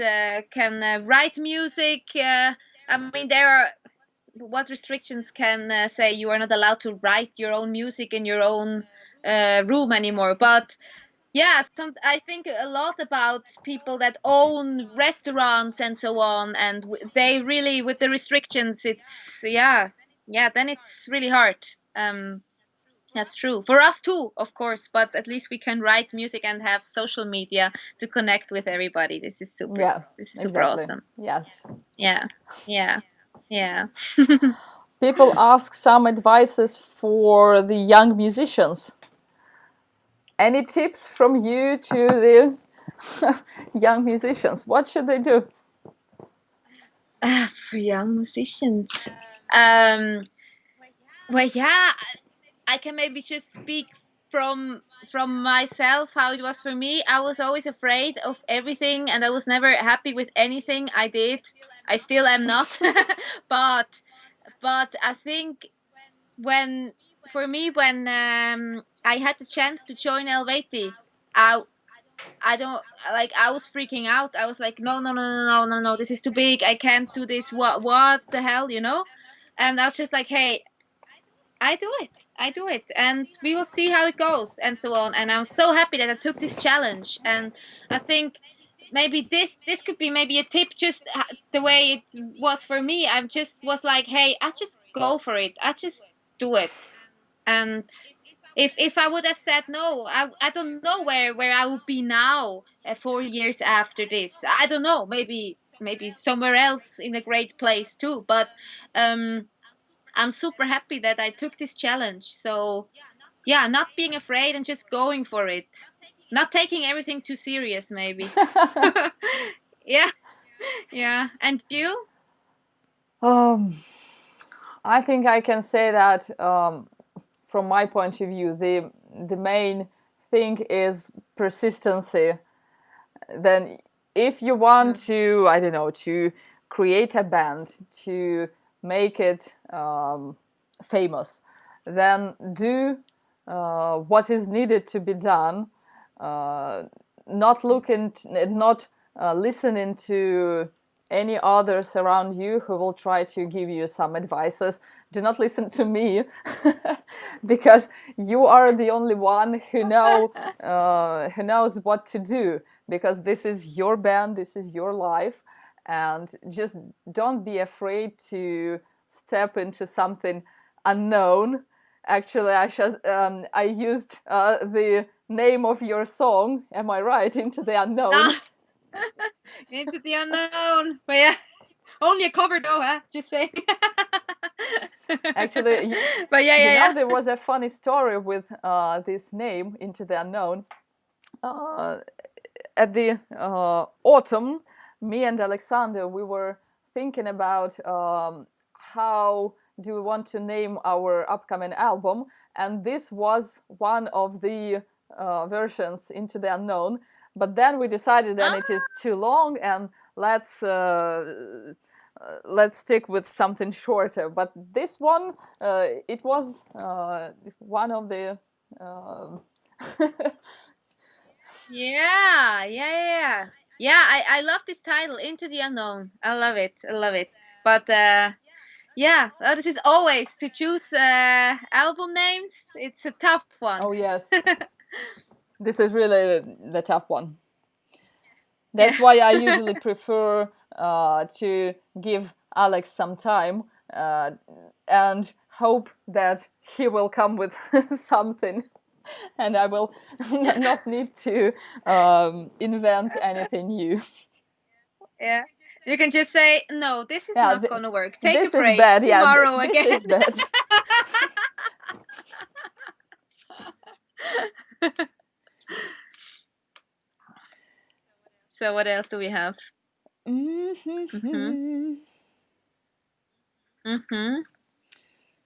Can write music. I mean, there are what restrictions can say you are not allowed to write your own music in your own room anymore. But yeah, I think a lot about people that own restaurants and so on, and they really, with the restrictions, it's then it's really hard. That's true for us too, of course, but at least we can write music and have social media to connect with everybody. This is super. Yeah, This is super exactly. awesome. Yes. Yeah. People ask some advices for the young musicians. Any tips from you to the young musicians? What should they do? For young musicians, well, yeah, I can maybe just speak from myself how it was for me. I was always afraid of everything, and I was never happy with anything I did. I still am not, but I think when when I had the chance to join Eluveitie, I don't like. I was freaking out. I was like, no, this is too big. I can't do this. What the hell, you know? And I was just like, hey, I do it, and we will see how it goes, and so on. And I'm so happy that I took this challenge, and I think maybe this could be maybe a tip, just the way it was for me. I just was like, hey, I just go for it. I just do it, and if I would have said no, I don't know where I would be now, 4 years after this. I don't know, maybe somewhere else in a great place too. But I'm super happy that I took this challenge. So yeah, not being afraid and just going for it, not taking everything too serious, maybe. Yeah. And you? I think I can say that from my point of view, the main thing is persistency. Then, if you want to, I don't know, to create a band, to make it famous, then do what is needed to be done. Not listening to any others around you who will try to give you some advices. Do not listen to me because you are the only one who knows what to do, because this is your band, this is your life, and just don't be afraid to step into something unknown. Actually, I used the name of your song, am I right? Into the Unknown. Into the Unknown. But yeah, only a cover though, huh? Just saying. Actually, but yeah. There was a funny story with this name, Into the Unknown. At the autumn, me and Alexander, we were thinking about how do we want to name our upcoming album, and this was one of the versions, Into the Unknown. But then we decided that it is too long, and let's stick with something shorter. But this one, it was one of the Yeah. I love this title, Into the Unknown. I love it. But yeah, this is always to choose album names. It's a tough one. Oh yes. This is really the tough one. That's why I usually prefer to give Alex some time and hope that he will come with something, and I will not need to invent anything new. Yeah. You can just say, no, this is not going to work. Take this a break. Is bad. Tomorrow this again. Is bad. So what else do we have?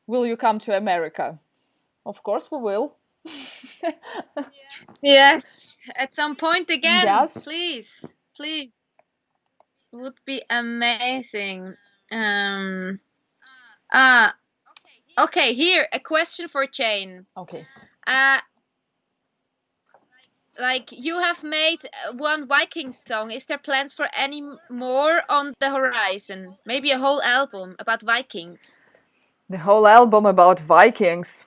Will you come to America? Of course we will. Yes, at some point again. Yes. Please. Would be amazing. Okay, here a question for Jane. Okay. Like you have made one Viking song. Is there plans for any more on the horizon? Maybe a whole album about Vikings. The whole album about Vikings.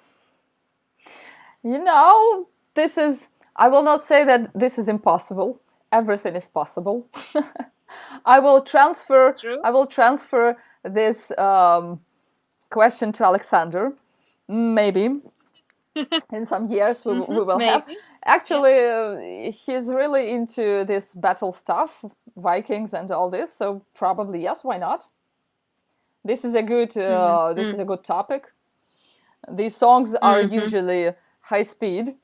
This is. I will not say that this is impossible. Everything is possible. I will transfer. True. I will transfer this question to Alexander. Maybe in some years we will have. Actually, he's really into this battle stuff, Vikings and all this. So probably yes. Why not? This is a good. This is a good topic. These songs are usually high speed,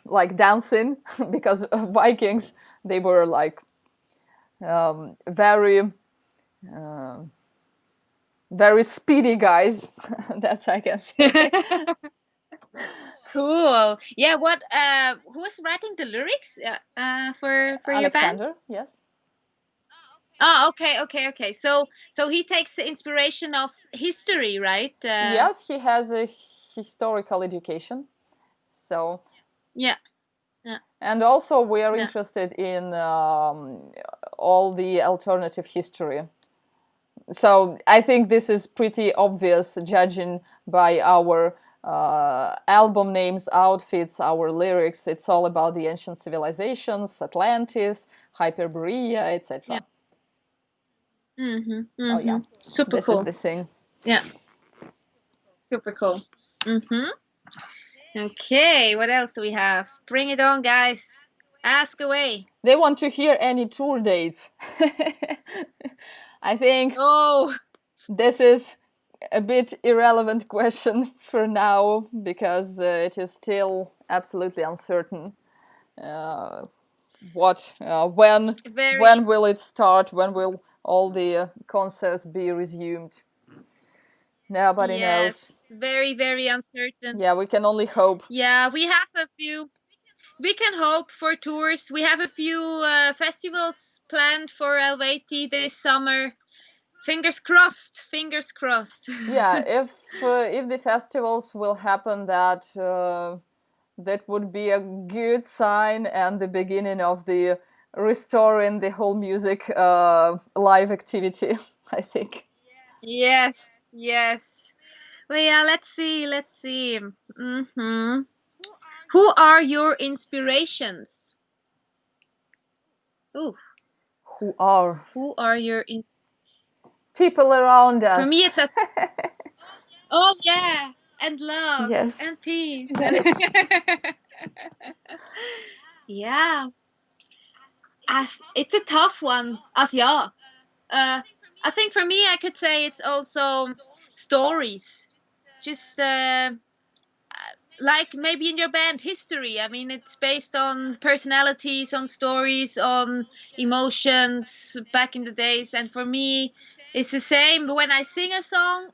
like dancing, because Vikings, they were like very very speedy guys. That's I can say. Cool. Yeah. What? Who's writing the lyrics? For your band? Alexander, yes. Oh, okay. So he takes the inspiration of history, right? Yes, he has a historical education. So. Yeah. And also we are interested in all the alternative history. So I think this is pretty obvious, judging by our album names, outfits, our lyrics. It's all about the ancient civilizations, Atlantis, Hyperborea, etc. Oh yeah, super this cool. is the thing. Yeah, super cool. Okay, what else do we have? Bring it on, guys. Ask away. They want to hear any tour dates. I think this is a bit irrelevant question for now, because it is still absolutely uncertain. When will it start? When will all the concerts be resumed? Nobody knows. Very, very uncertain. Yeah, we can only hope. Yeah, we have a few. We can hope for tours. We have a few festivals planned for Eluveitie this summer. Fingers crossed. Fingers crossed. Yeah, if the festivals will happen, that would be a good sign and the beginning of the restoring the whole music live activity, I think. Yes. Well, yeah, let's see. Who are your inspirations? Ooh. Who are your people around us? For me, it's a oh yeah, and love, yes, and peace. Yes. Yeah, it's a tough one. I think for me, I could say it's also stories. Just like maybe in your band, history. I mean, it's based on personalities, on stories, on emotions back in the days. And for me, it's the same. When I sing a song,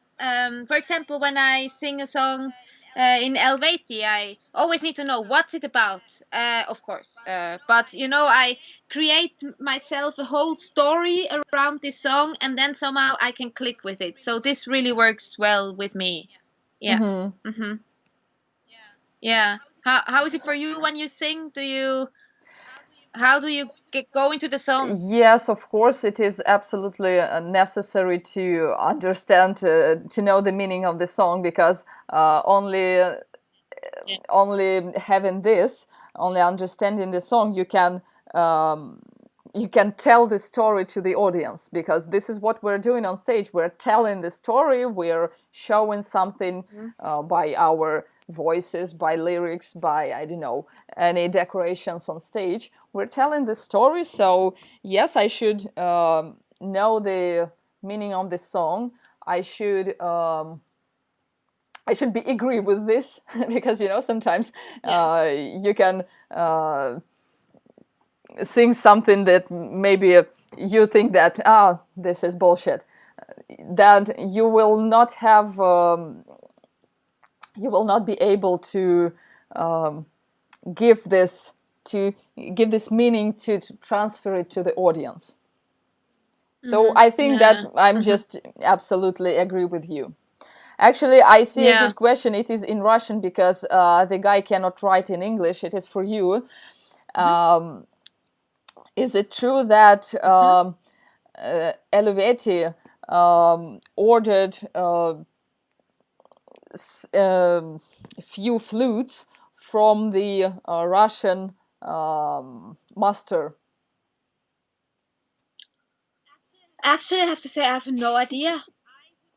for example, when I sing a song in Eluveitie, I always need to know what's it about, of course. But, I create myself a whole story around this song, and then somehow I can click with it. So this really works well with me. Yeah. Yeah. How is it for you when you sing? How do you go into the song? Yes, of course, it is absolutely necessary to understand, to know the meaning of the song, because only having this, only understanding the song, you can tell the story to the audience, because this is what we're doing on stage. We're telling the story, we're showing something by our voices, by lyrics, by, I don't know, any decorations on stage. We're telling the story, so yes, I should know the meaning of the song. I should be agree with this, because sometimes you can sing something that maybe you think that this is bullshit, that you will not have you will not be able to give this meaning, to transfer it to the audience. So I think that I'm just absolutely agree with you. Actually, I see a Yeah. good question. It is in Russian because the guy cannot write in English. It is for you. Is it true that Eluveitie ordered a few flutes from the Russian master? Actually, I have to say I have no idea.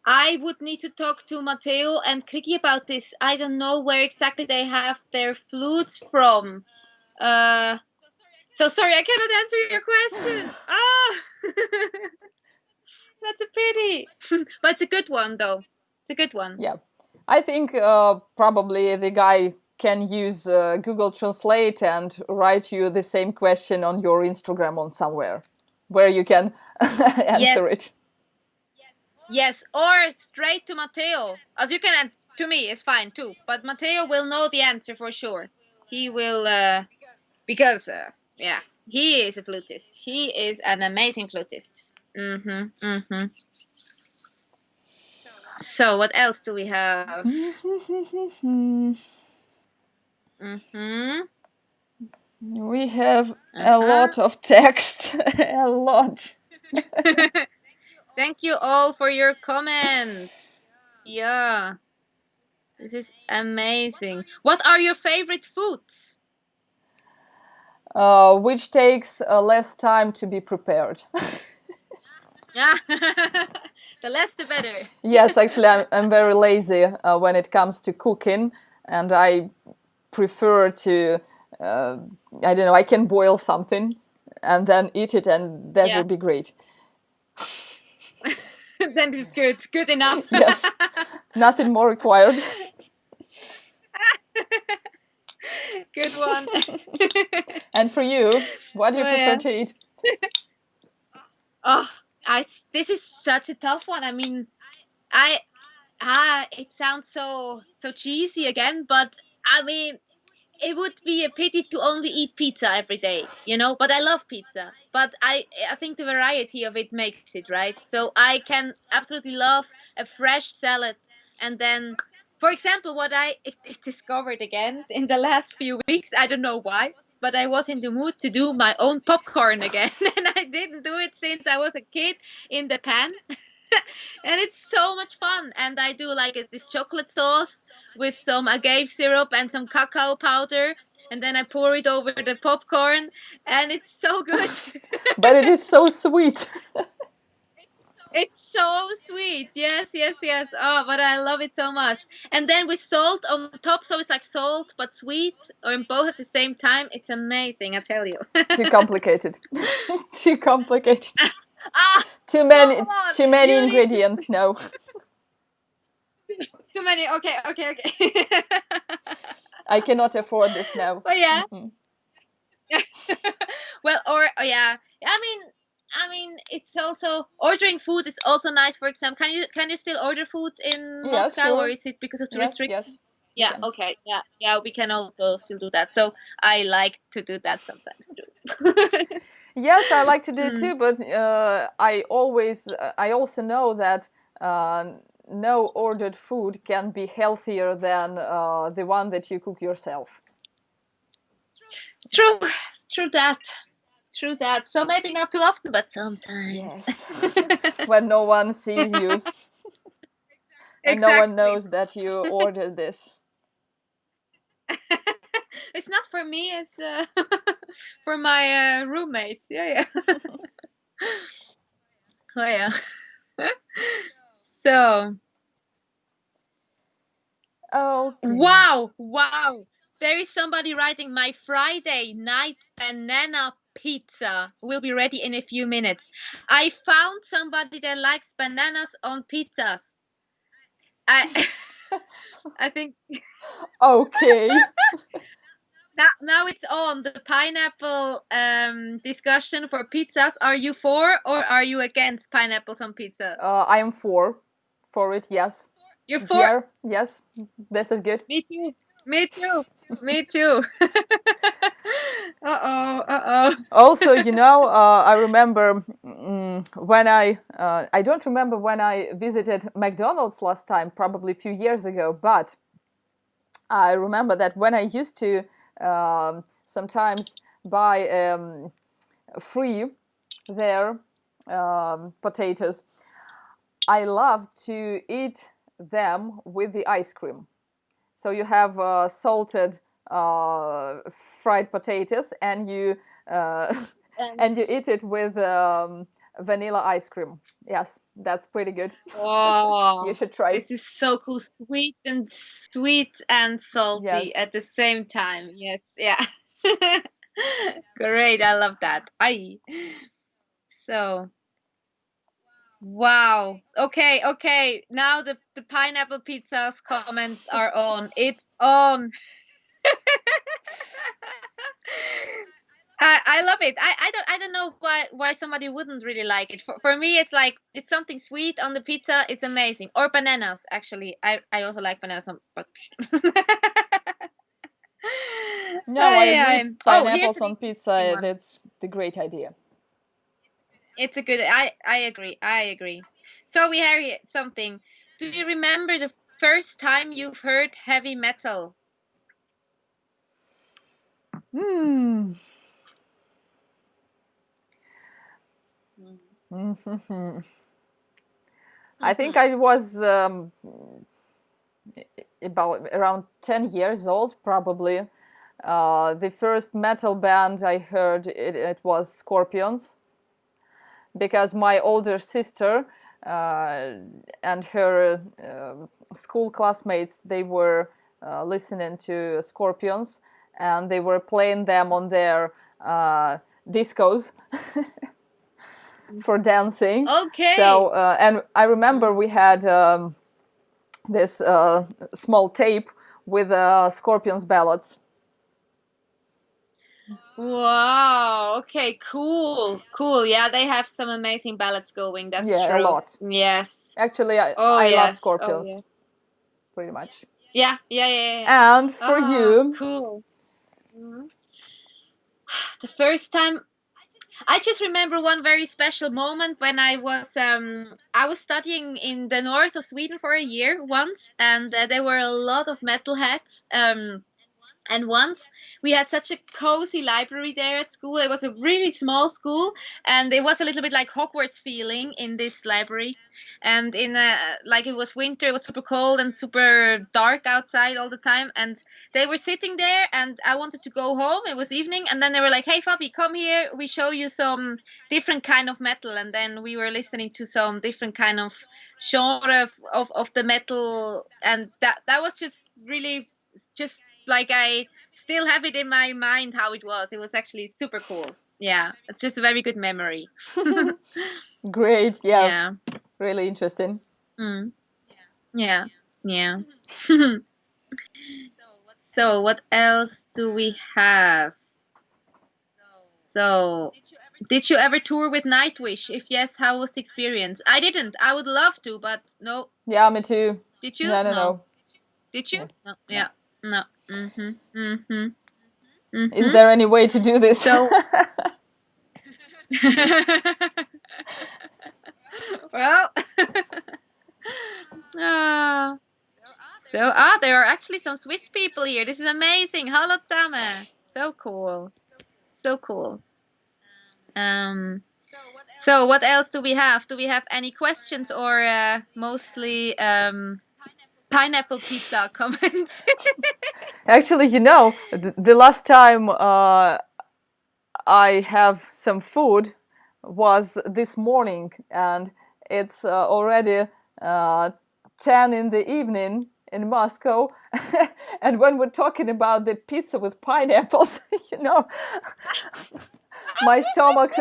I would need to talk to Matteo and Kriki about this. I don't know where exactly they have their flutes from. So sorry, I cannot answer your question. That's a pity. But it's a good one, though. It's a good one. Yeah, I think probably the guy can use Google Translate and write you the same question on your Instagram on somewhere where you can answer it. Yes, or straight to Matteo. As you can, to me, it's fine too. But Matteo will know the answer for sure. He will, because, yeah, he is a flutist. He is an amazing flutist. So, what else do we have? We have a lot of text. A lot. Thank you all for your comments. Yeah. This is amazing. What are your favorite foods? Which takes less time to be prepared. The less the better. Yes, actually, I'm very lazy when it comes to cooking, and I prefer to, I don't know, I can boil something and then eat it, and that would be great. Then it's good. Good enough. Yes, nothing more required. Good one. And for you, what do you prefer to eat? This is such a tough one. I mean, it sounds so cheesy again, but I mean, it would be a pity to only eat pizza every day, you know. But I love pizza. But I think the variety of it makes it, right. So I can absolutely love a fresh salad, and then, for example, what I discovered again in the last few weeks, I don't know why, but I was in the mood to do my own popcorn again, and I didn't do it since I was a kid in the pan. And it's so much fun. And I do like this chocolate sauce with some agave syrup and some cacao powder, and then I pour it over the popcorn, and it's so good. But it is so sweet. It's so sweet. Yes. Oh, but I love it so much. And then with salt on top, so it's like salt but sweet, or in both at the same time. It's amazing, I tell you. Too complicated. Too complicated. Too many ingredients. No. Too many. Okay. I cannot afford this now. But yeah. Well, I mean, it's also ordering food is also nice. For example, can you still order food in Moscow, sure. or is it because of the restrictions? Yes. Yeah. Okay. Yeah. We can also still do that. So I like to do that sometimes too. Yes, I like to do it too, but I also know that no ordered food can be healthier than the one that you cook yourself. True that. So maybe not too often, but sometimes. Yes. When no one sees you. And no one knows that you ordered this. It's not for me, it's for my roommate. Yeah. Oh yeah. So. Oh. Wow. There is somebody writing, my Friday night banana pizza will be ready in a few minutes. I found somebody that likes bananas on pizzas. I think. Okay. Now it's on the pineapple discussion for pizzas. Are you for or are you against pineapples on pizza? I am for it. Yes. You're for? Yes. This is good. Me too. Uh-oh. Also, I remember when I don't remember when I visited McDonald's last time, probably a few years ago, but I remember that when I used to sometimes buy free their potatoes, I love to eat them with the ice cream. So you have salted fried potatoes, and you and you eat it with vanilla ice cream. Yes, that's pretty good. You Oh, should try. this is so cool. Sweet and salty Yes. at the same time. Yes, yeah. Great, I love that. Aye. So, wow. Okay. Now the pineapple pizza's comments are on. It's on. I love it. I don't know why somebody wouldn't really like it. For me, it's like it's something sweet on the pizza. It's amazing. Or bananas, actually. I also like bananas. But No, I agree. oh, here's Pineapples on pizza, that's the great idea. It's a good. I agree. I agree. So we have here something. Do you remember the first time you've heard heavy metal? I think I was about around 10 years old, probably. The first metal band I heard, it was Scorpions, because my older sister and her school classmates, they were listening to Scorpions, and they were playing them on their discos for dancing. Okay. So and I remember we had this small tape with Scorpions ballads. Wow. Okay. Cool. Yeah, they have some amazing ballads going. That's true. Yeah, a lot. Yes. Actually, I love Scorpions. Pretty much. Yeah. And for you? Cool. The first time, I just remember one very special moment when I was studying in the north of Sweden for a year once, and there were a lot of metalheads. And once we had such a cozy library there at school. It was a really small school, and it was a little bit like Hogwarts feeling in this library. And in like it was winter, it was super cold and super dark outside all the time. And they were sitting there, and I wanted to go home. It was evening, and then they were like, "Hey, Fabi, come here. We show you some different kind of metal." And then we were listening to some different kind of genre of the metal, and that was just really just like I still have it in my mind how it was. It was actually super cool. Yeah, it's just a very good memory. Great. Yeah. Really interesting. Yeah. So what else do we have? So did you ever tour with Nightwish? If yes, how was the experience? I didn't. I would love to, but no. Yeah, me too. Did you? No. Did you? No. Yeah. No. Is there any way to do this? So, well, there are actually some Swiss people here. This is amazing. Hallo zusammen. So cool. So what else do we have? Do we have any questions, or mostly pineapple pizza comments? Actually, the last time I have some food was this morning, and it's already 10 in the evening in Moscow. And when we're talking about the pizza with pineapples, my stomach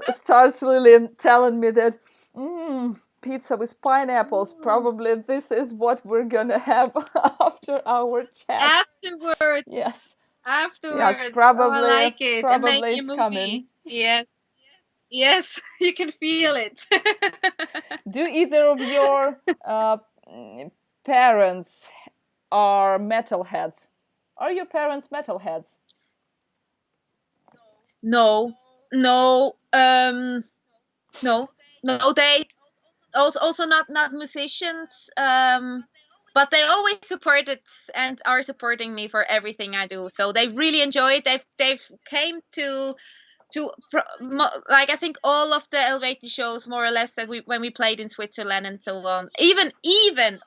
starts really telling me that pizza with pineapples, probably this is what we're gonna have after our chat. Afterwards. Yes. Afterwards. Yes, probably. I like it. Probably and it's coming. Yes, you can feel it. Do either of your parents are metalheads? Are your parents metalheads? No. no, they also not musicians, but they always supported and are supporting me for everything I do. So they really enjoy it. They've came to like I think all of the Eluveitie shows more or less that when we played in Switzerland and so on. Even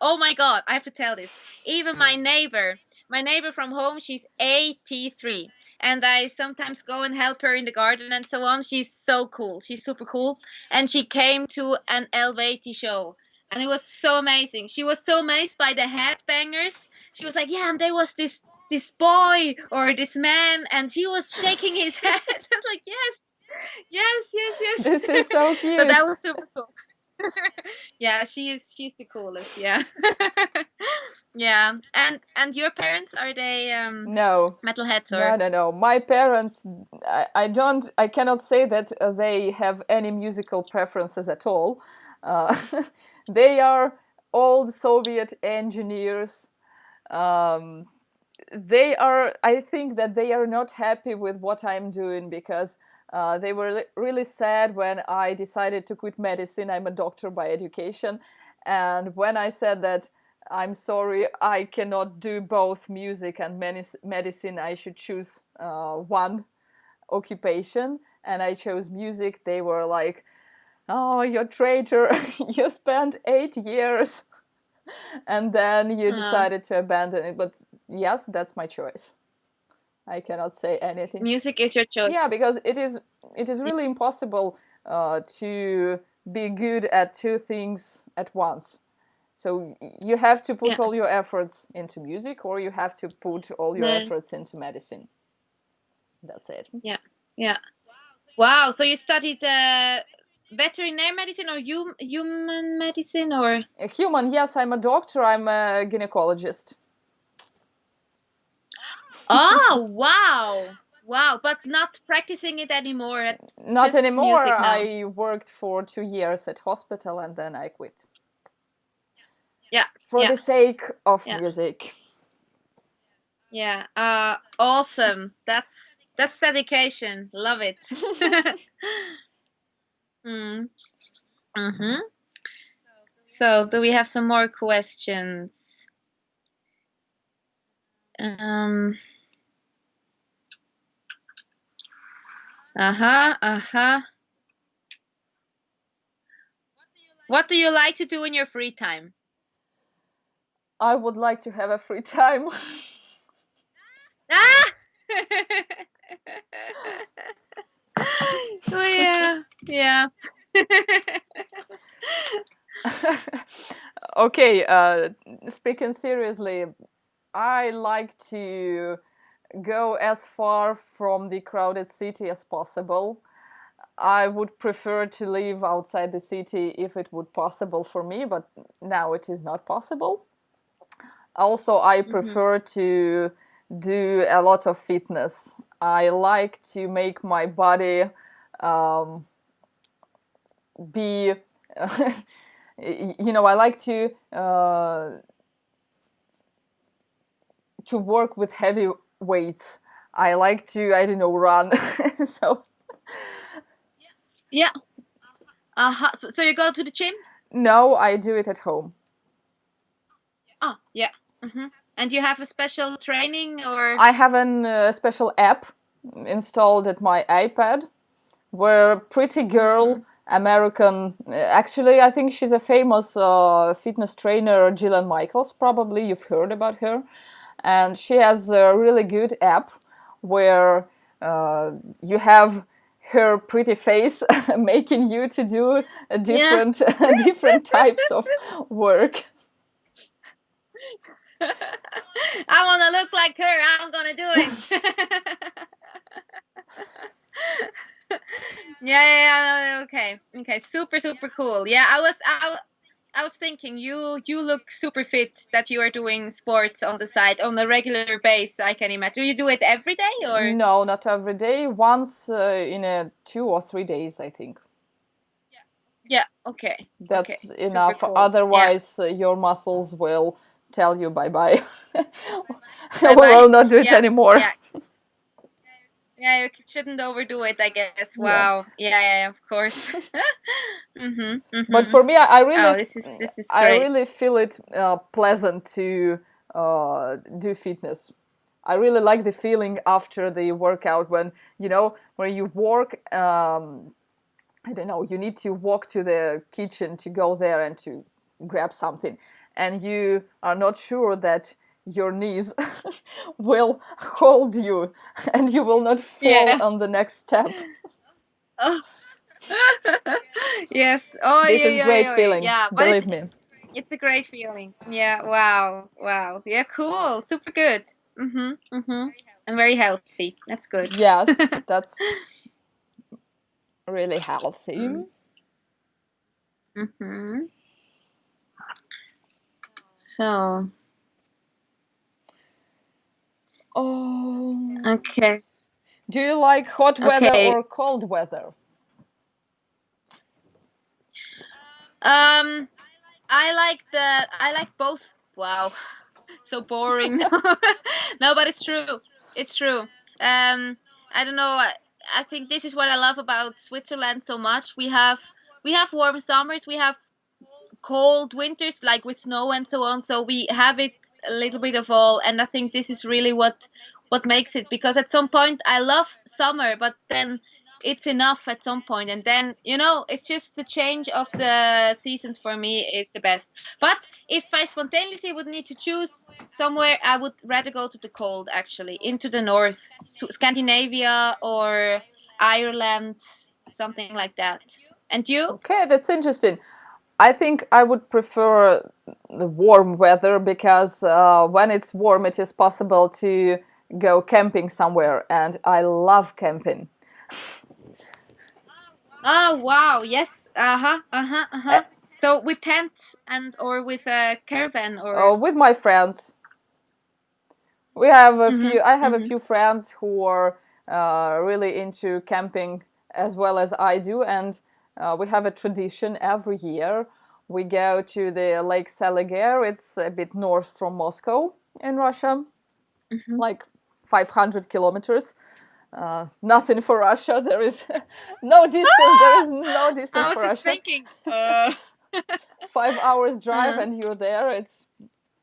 oh my god, I have to tell this. Even my neighbor from home, she's 83, and I sometimes go and help her in the garden and so on. She's so cool. She's super cool, and she came to an Eluveitie show. And it was so amazing. She was so amazed by the headbangers. She was like, "Yeah, and there was this boy or this man, and he was shaking his head." I was like, yes. This is so cute. So that was super cool. Yeah, she's the coolest. Yeah. Yeah. And your parents, are they no metalheads or? No. My parents, I cannot say that they have any musical preferences at all. They are old Soviet engineers. I think that they are not happy with what I'm doing, because they were really sad when I decided to quit medicine. I'm a doctor by education. And when I said that, I'm sorry, I cannot do both music and medicine, I should choose one occupation, and I chose music, they were like, "Oh, you're traitor, you spent 8 years and then you decided to abandon it." But yes, that's my choice. I cannot say anything. Music is your choice. Yeah, because it is really impossible to be good at two things at once. So you have to put all your efforts into music, or you have to put all your efforts into medicine. That's it. Yeah. Wow. So you studied veterinary medicine or human medicine or? A human, yes. I'm a doctor. I'm a gynecologist. Oh, wow. But not practicing it anymore. Not anymore. I worked for 2 years at hospital and then I quit. Yeah. For the sake of music. Yeah. Awesome. That's dedication. Love it. Mm-hmm. So, do we have some more questions? What do you like to do in your free time? I would like to have a free time. Oh yeah. Okay, speaking seriously, I like to go as far from the crowded city as possible. I would prefer to live outside the city if it would possible for me, but now it is not possible. Also, I prefer to do a lot of fitness. I like to make my body be, I like to work with heavy weights. I like to, run. So. Yeah. So you go to the gym? No, I do it at home. Oh, yeah. And you have a special training or? I have a special app installed at my iPad where pretty girl, American, actually I think she's a famous fitness trainer, Gillian Michaels, probably you've heard about her. And she has a really good app where you have her pretty face making you to do a different different types of work. I want to look like her. I'm gonna do it. Yeah. Okay. Super cool. Yeah, I was thinking you look super fit, that you are doing sports on the side on a regular basis. I can imagine. Do you do it every day or? No, not every day. Once in 2 or 3 days, I think. Yeah. Okay. That's enough. Cool. Otherwise, your muscles will tell you bye-bye. We will not do it anymore. Yeah, you shouldn't overdo it, I guess. Yeah. Wow. Yeah, of course. But for me, Oh, this is great. really feel it pleasant to do fitness. I really like the feeling after the workout when when you work. I don't know. You need to walk to the kitchen to go there and to grab something, and you are not sure that your knees will hold you, and you will not fall Yeah. on the next step. Oh. Yes. Oh, This is great yeah. feeling. Yeah, but Believe me. it's a great feeling. Yeah. Wow. Yeah. Cool. Super good. And very healthy. That's good. Yes, that's really healthy. So. Oh. Okay. Do you like hot weather or cold weather? I like both. Wow. So boring. No, but it's true. It's true. I don't know. I think this is what I love about Switzerland so much. We have warm summers. We have cold winters, like with snow and so on. So we have it a little bit of all, and I think this is really what makes it. Because at some point, I love summer, but then it's enough at some point, and then it's just the change of the seasons for me is the best. But if I spontaneously would need to choose somewhere, I would rather go to the cold, actually, into the north, Scandinavia or Ireland, something like that. And you? Okay, that's interesting. I think I would prefer the warm weather because when it's warm, it is possible to go camping somewhere, and I love camping. Oh wow, yes. So with tents or with a caravan or With my friends. We have a few. I have a few friends who are really into camping as well as I do, and we have a tradition every year. We go to the Lake Seliger. It's a bit north from Moscow in Russia, like 500 kilometers. Nothing for Russia. There is no distance. There is no distance I was for just Russia. thinking. 5 hours drive and you're there. It's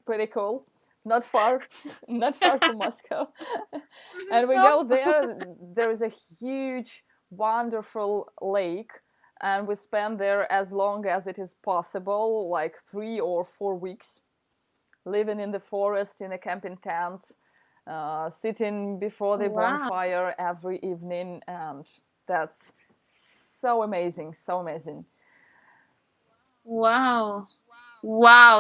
pretty cool. Not far, not far from Moscow. And we go there. There is a huge, wonderful lake, and we spend there as long as it is possible, like 3 or 4 weeks, living in the forest in a camping tent, sitting before the bonfire every evening, and that's so amazing, so amazing. Wow.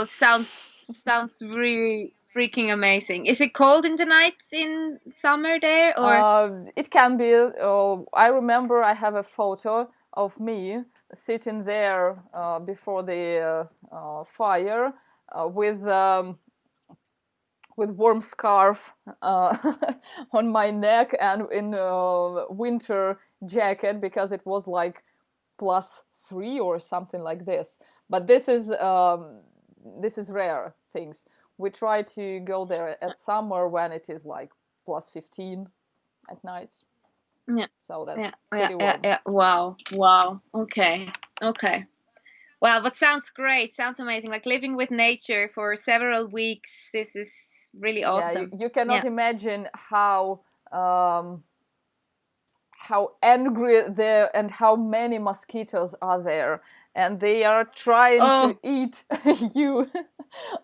Sounds really freaking amazing. Is it cold in the nights in summer there or? It can be. I remember I have a photo of me sitting there before the fire with warm scarf on my neck and in winter jacket because it was like +3 or something like this. But this is rare things. We try to go there at summer when it is like +15 at nights. Yeah. So that's pretty warm. Yeah. Wow. Okay. Wow, but sounds great. Sounds amazing. Like living with nature for several weeks. This is really awesome. Yeah, you cannot imagine how angry there and how many mosquitoes are there, and they are trying to eat you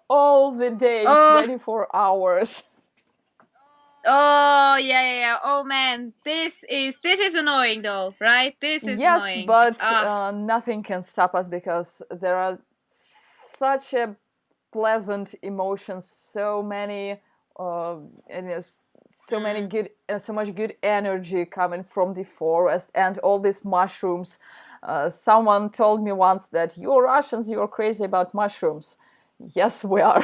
all the day, 24 hours. Oh yeah. Oh man, this is annoying though, right? This is annoying. Yes, but nothing can stop us because there are such a pleasant emotions, so many, so many good, so much good energy coming from the forest and all these mushrooms. Someone told me once that you're Russians, you're crazy about mushrooms. Yes, we are.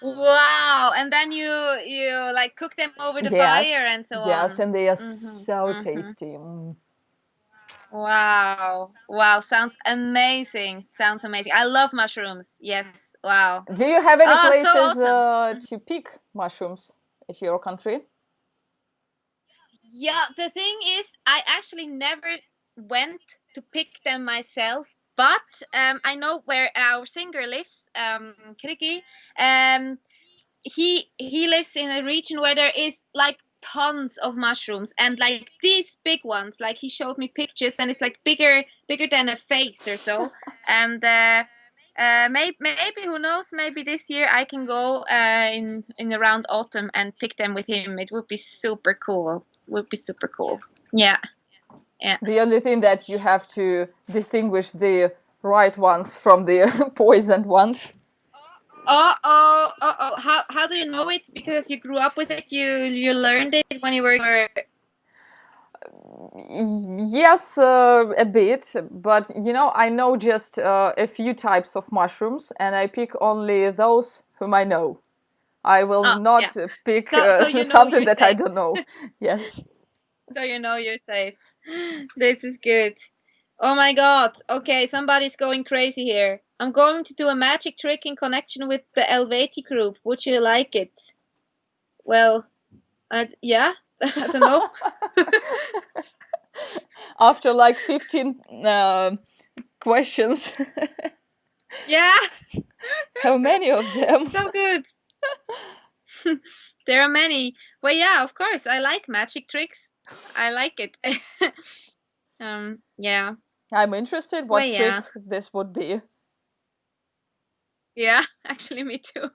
Wow, and then you like cook them over the fire and so on. Yes, and they are so tasty. Wow, sounds amazing. I love mushrooms. Yes, wow. Do you have any places so awesome. to pick mushrooms at your country? Yeah, the thing is, I actually never went to pick them myself, but I know where our singer lives, Kriki. Um, he lives in a region where there is like tons of mushrooms and like these big ones. Like he showed me pictures, and it's like bigger than a face or so. And maybe who knows? Maybe this year I can go in around autumn and pick them with him. It would be super cool. Would be super cool. Yeah, yeah. The only thing that you have to distinguish the right ones from the poisoned ones. Oh. How do you know it? Because you grew up with it. You learned it when you were. Yes, a bit, but you know, I know just a few types of mushrooms, and I pick only those whom I know. I will Oh, not yeah. pick So you know something you're that I safe. don't know. Yes. So you know you're safe. This is good. Oh my god. Okay, somebody's going crazy here. I'm going to do a magic trick in connection with the Eluveitie group. Would you like it? Well, yeah. I don't know. After like 15 questions. Yeah. How many of them? So good. There are many. Well, yeah, of course. I like magic tricks. I like it. Yeah. I'm interested what Well, yeah. trick this would be. Yeah, actually, me too.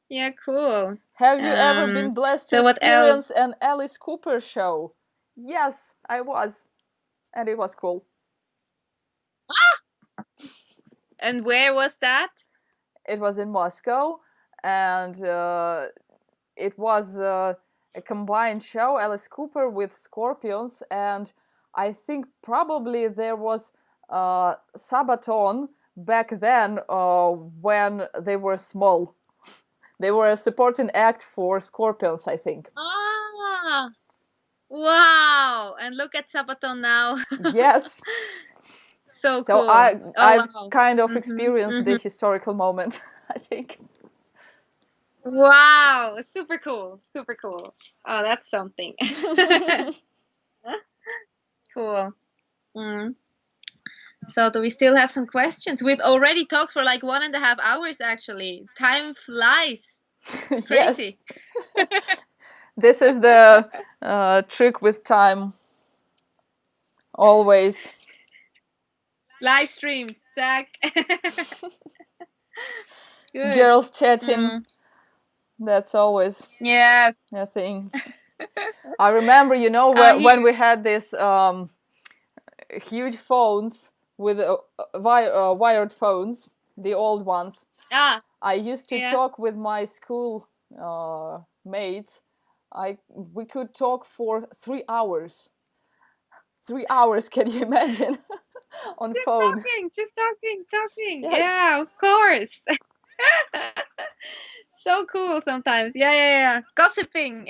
Yeah, cool. Have you ever been blessed to So what experience else? an Alice Cooper show? Yes, I was. And it was cool. And where was that? It was in Moscow, and it was a combined show, Alice Cooper with Scorpions, and I think probably there was Sabaton back then when they were small. They were a supporting act for Scorpions, I think. Ah, wow! And look at Sabaton now. Yes. So So cool. I've Wow. kind of experienced the historical moment, I think. Wow, super cool. Super cool. Oh, that's something. Cool. Mm. So do we still have some questions? We've already talked for like 1.5 hours actually. Time flies. Crazy. This is the trick with time. Always. Live streams, Zach. Good. Girls chatting. That's always Yeah. a thing. I remember, you know, when we had these huge phones with wired phones, the old ones. I used to talk with my school mates. We could talk for 3 hours. 3 hours, can you imagine? On just phone. Just talking. Yes. Yeah, of course. So cool sometimes. Yeah. Gossiping.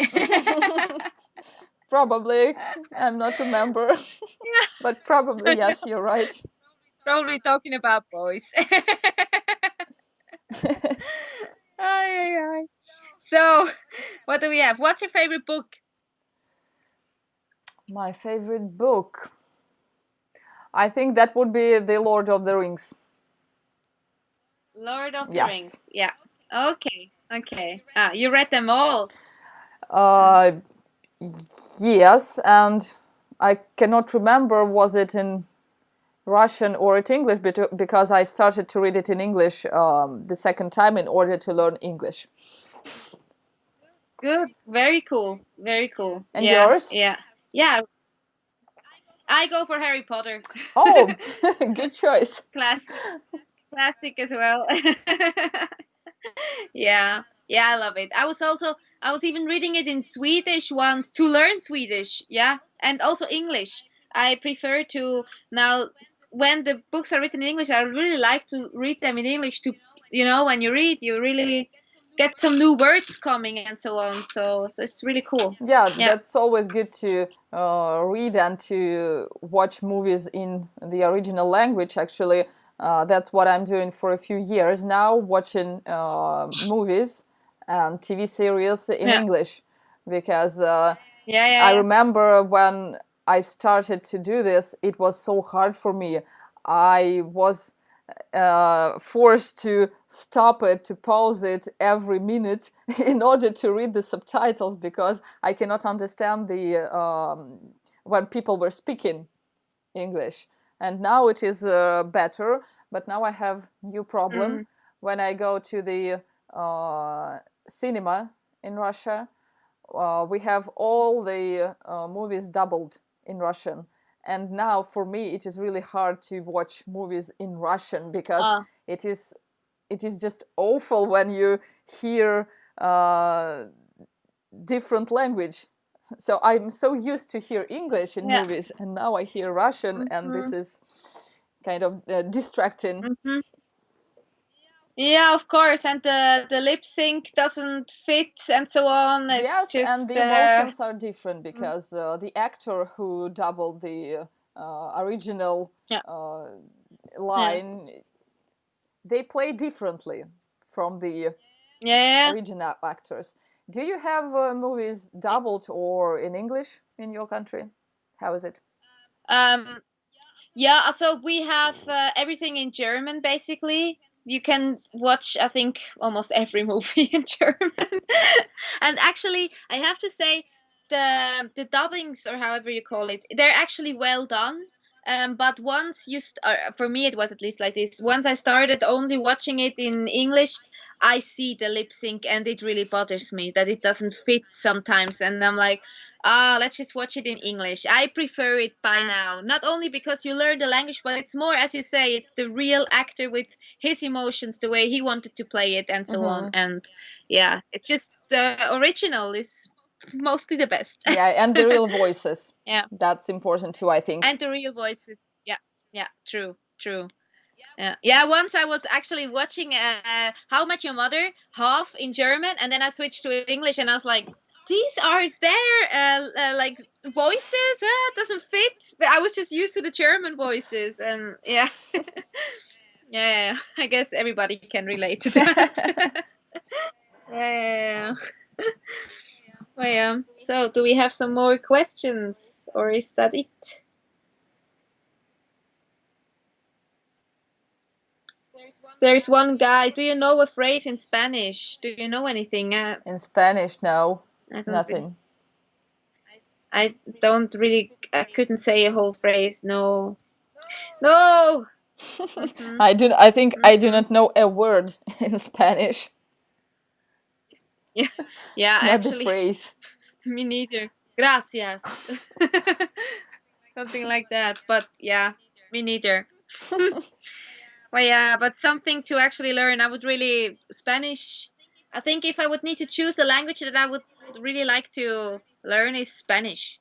Probably. I'm not remember. Yeah. But probably, yes, you're right. Probably talking about boys. Ay. So, what do we have? What's your favorite book? My favorite book? I think that would be The Lord of the Rings. Lord of the Rings. Yeah. Okay. You read them all? Yes, and I cannot remember was it in Russian or in English, because I started to read it in English the second time in order to learn English. Good. Very cool. And yours? Yeah. I go for Harry Potter. Oh, good choice. Classic as well. Yeah, I love it. I was even reading it in Swedish once to learn Swedish. Yeah, and also English. I prefer to now when the books are written in English. I really like to read them in English. To when you read, you really get some new words coming and so on. So it's really cool. Yeah, that's always good to read and to watch movies in the original language. Actually, that's what I'm doing for a few years now, watching movies and TV series in English, because I remember when I started to do this, it was so hard for me. I was forced to stop it, to pause it every minute in order to read the subtitles, because I cannot understand the when people were speaking English. And now it is better, but now I have new problem. When I go to the cinema in Russia, we have all the movies doubled in Russian. And now for me, it is really hard to watch movies in Russian, because it is just awful when you hear different language. So I'm so used to hear English in movies, and now I hear Russian, and this is kind of distracting. Yeah, of course, and the lip sync doesn't fit and so on. It's yes, just, and the emotions are different, because the actor who doubled the original line, they play differently from the original actors. Do you have movies doubled or in English in your country? How is it? Yeah, so we have everything in German, basically. You can watch, I think, almost every movie in German. And actually, I have to say, the dubbings, or however you call it, they're actually well done. But once for me, it was at least like this. Once I started only watching it in English, I see the lip sync, and it really bothers me that it doesn't fit sometimes. And I'm like, let's just watch it in English. I prefer it by now, not only because you learn the language, but it's more, as you say, it's the real actor with his emotions, the way he wanted to play it, and so on. And yeah, it's just the original is mostly the best. Yeah, and the real voices. Yeah, that's important too, I think. And the real voices. Yeah, true. Yeah, once I was actually watching How I Met Your Mother half in German, and then I switched to English, and I was like, these are their like voices. Doesn't fit. But I was just used to the German voices, and yeah. Yeah, I guess everybody can relate to that. Yeah. Well, yeah. So, do we have some more questions, or is that it? There's one guy. Do you know a phrase in Spanish? Do you know anything? In Spanish, no. Nothing. I don't really. I couldn't say a whole phrase. No. No. I think I do not know a word in Spanish. Yeah. Not actually. The phrase. Me neither. Gracias. Something like that. But yeah, me neither. Well, yeah, but something to actually learn. I would really Spanish. I think if I would need to choose a language that I would really like to learn is Spanish.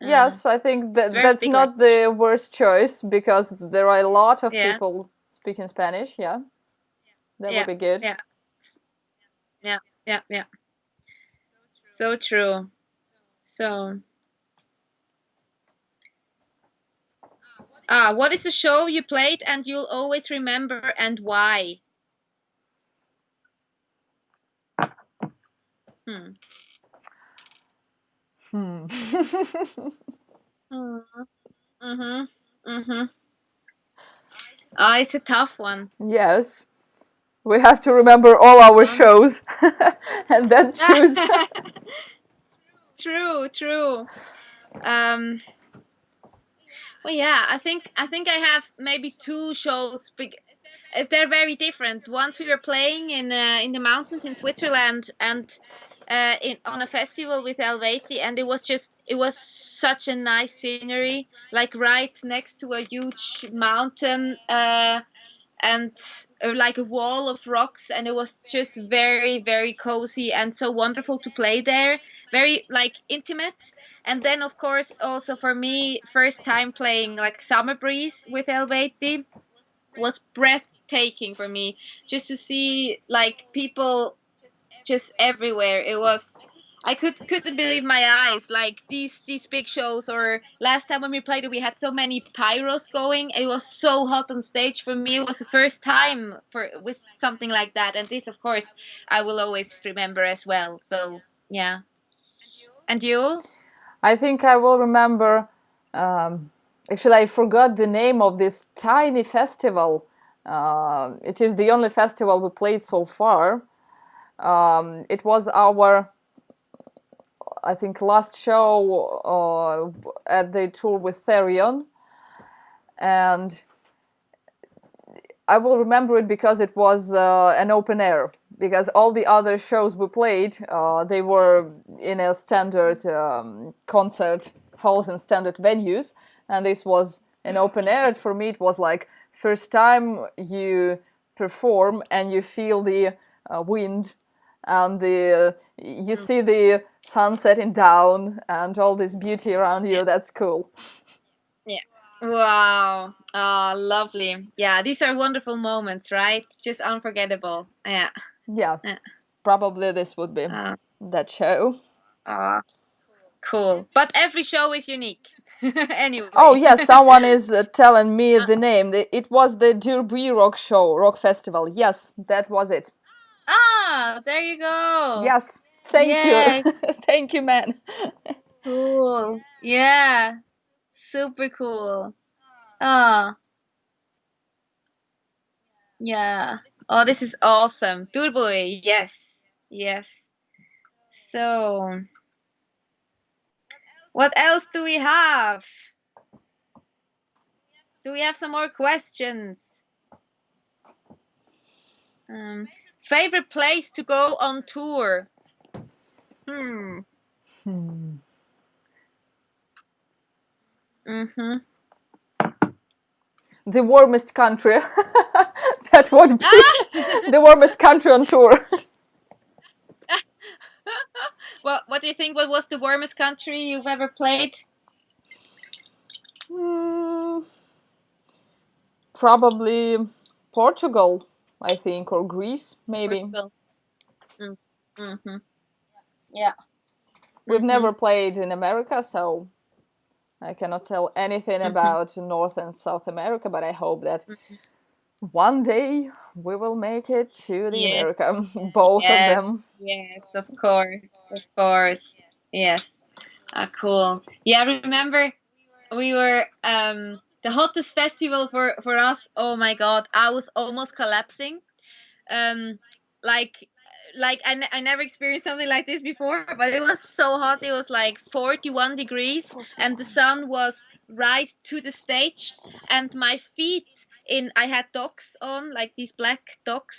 Yes, I think that's not the worst choice, because there are a lot of people speaking Spanish. Yeah, that would be good. Yeah. So true. So. What is the show you played and you'll always remember, and why? It's a tough one. Yes. We have to remember all our shows and then choose. True. Well, yeah, I think I have maybe two shows. They're very different. Once we were playing in the mountains in Switzerland, and on a festival with Eluveitie, and it was such a nice scenery, like right next to a huge mountain, and like a wall of rocks, and it was just very, very cozy and so wonderful to play there, very like intimate. And then of course also for me, first time playing like Summer Breeze with Eluveitie was breathtaking for me, just to see like people just everywhere. It was, I couldn't believe my eyes. Like these big shows, or last time when we played it, we had so many pyros going. It was so hot on stage. For me, it was the first time with something like that. And this, of course, I will always remember as well. So yeah. And you? I think I will remember. Actually, I forgot the name of this tiny festival. It is the only festival we played so far. It was our, I think, last show at the tour with Therion, and I will remember it because it was an open air. Because all the other shows we played, they were in a standard concert halls and standard venues, and this was an open air. And for me, it was like first time you perform and you feel the wind and you see the sun setting down and all this beauty around you. That's cool. Yeah. Wow. Oh, lovely. Yeah, these are wonderful moments, right? Just unforgettable. Yeah. Yeah. Yeah. Probably this would be that show. Cool. But every show is unique. Anyway. Oh yes, someone is telling me the name. It was the Derby Rock Show, Rock Festival. Yes, that was it. Ah, there you go. Yes, thank you. Thank you, man. Cool. Yeah. Super cool. Ah. Yeah. Oh, this is awesome. Durboy. Yes. Yes. So, what else do we have? Do we have some more questions? Favorite place to go on tour? The warmest country. That would be the warmest country on tour. Well, what do you think? What was the warmest country you've ever played? Probably Portugal, I think, or Greece, maybe. Portugal. Yeah. We've never played in America, so I cannot tell anything about North and South America, but I hope that one day we will make it to the America, both of them. Yes, of course, of course. Yes. Cool. Yeah, I remember we were the hottest festival for us. Oh my God, I was almost collapsing. Like I never experienced something like this before, but it was so hot. It was like 41 degrees and the sun was right to the stage, and my feet I had Docs on, like these black Doc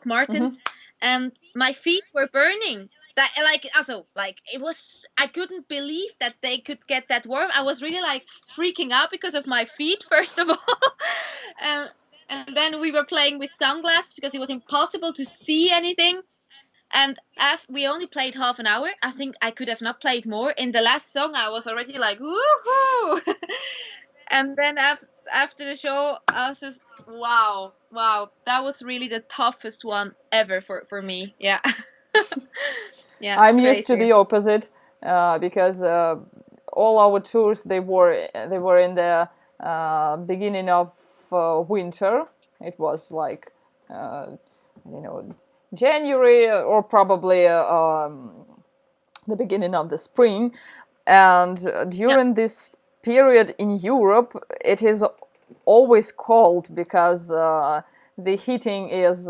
Martens, and my feet were burning. That like it was, I couldn't believe that they could get that warm. I was really like freaking out because of my feet, first of all. And then we were playing with sunglasses because it was impossible to see anything. And we only played half an hour. I think I could have not played more. In the last song, I was already like, woohoo! And then after the show, I was just, wow, that was really the toughest one ever for me. Yeah. Yeah. I'm used to the opposite because all our tours they were in the beginning of winter. It was like January or probably the beginning of the spring, and during this period in Europe it is always cold because the heating is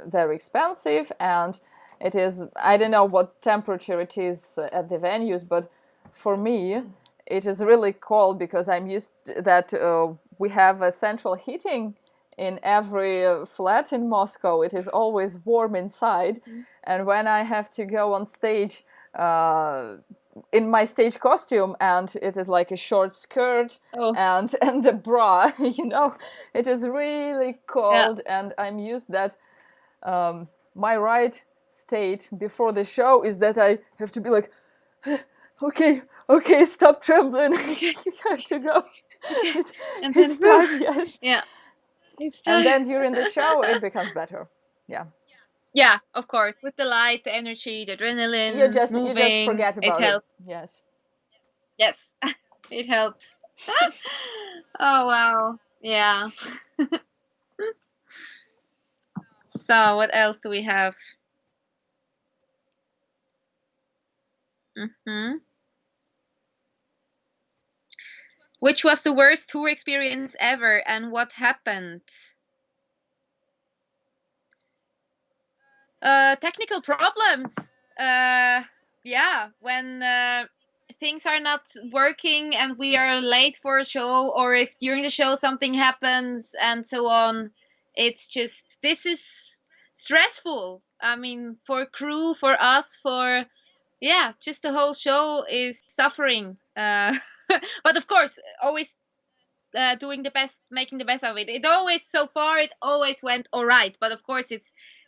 very expensive, and it is, I don't know what temperature it is at the venues, but for me it is really cold because I'm used to that we have a central heating in every flat in Moscow. It is always warm inside, and when I have to go on stage in my stage costume, and it is like a short skirt and a bra, it is really cold. And I'm used that my right state before the show is that I have to be like, okay, stop trembling. You have to go. It's time, yes. Yeah. And then during the show it becomes better. Yeah, of course, with the light, the energy, the adrenaline, you just forget about it. Yes. It helps. Oh wow. Yeah. So what else do we have? Which was the worst tour experience ever, and what happened? Technical problems. Yeah, when things are not working and we are late for a show, or if during the show something happens and so on, it's just, this is stressful. I mean, for crew, for us, for, yeah, just the whole show is suffering. But of course, always doing the best, making the best of it. It always, so far, it always went all right. But of course,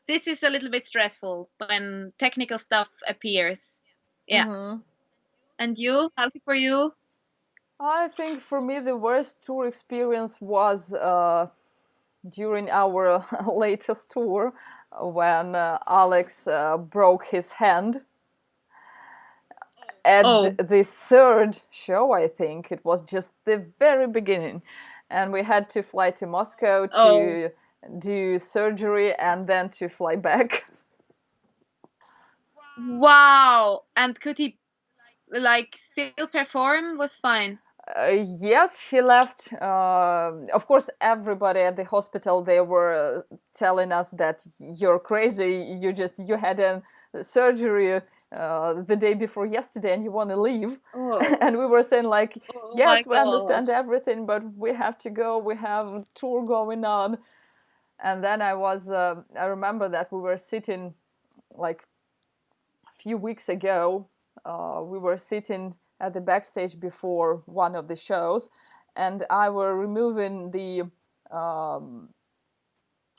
this is a little bit stressful when technical stuff appears. Yeah. Mm-hmm. And you? How's it for you? I think for me the worst tour experience was during our latest tour when Alex broke his hand at the third show. I think it was just the very beginning, and we had to fly to Moscow to do surgery and then to fly back. Wow. And could he like still perform? Was fine? Yes, he left. Of course, everybody at the hospital, they were telling us that you're crazy. You had a surgery the day before yesterday, and you want to leave. And we were saying like, yes, we understand everything, but we have to go. We have a tour going on. And then I remember that we were sitting like a few weeks ago. We were sitting at the backstage before one of the shows, and I were removing the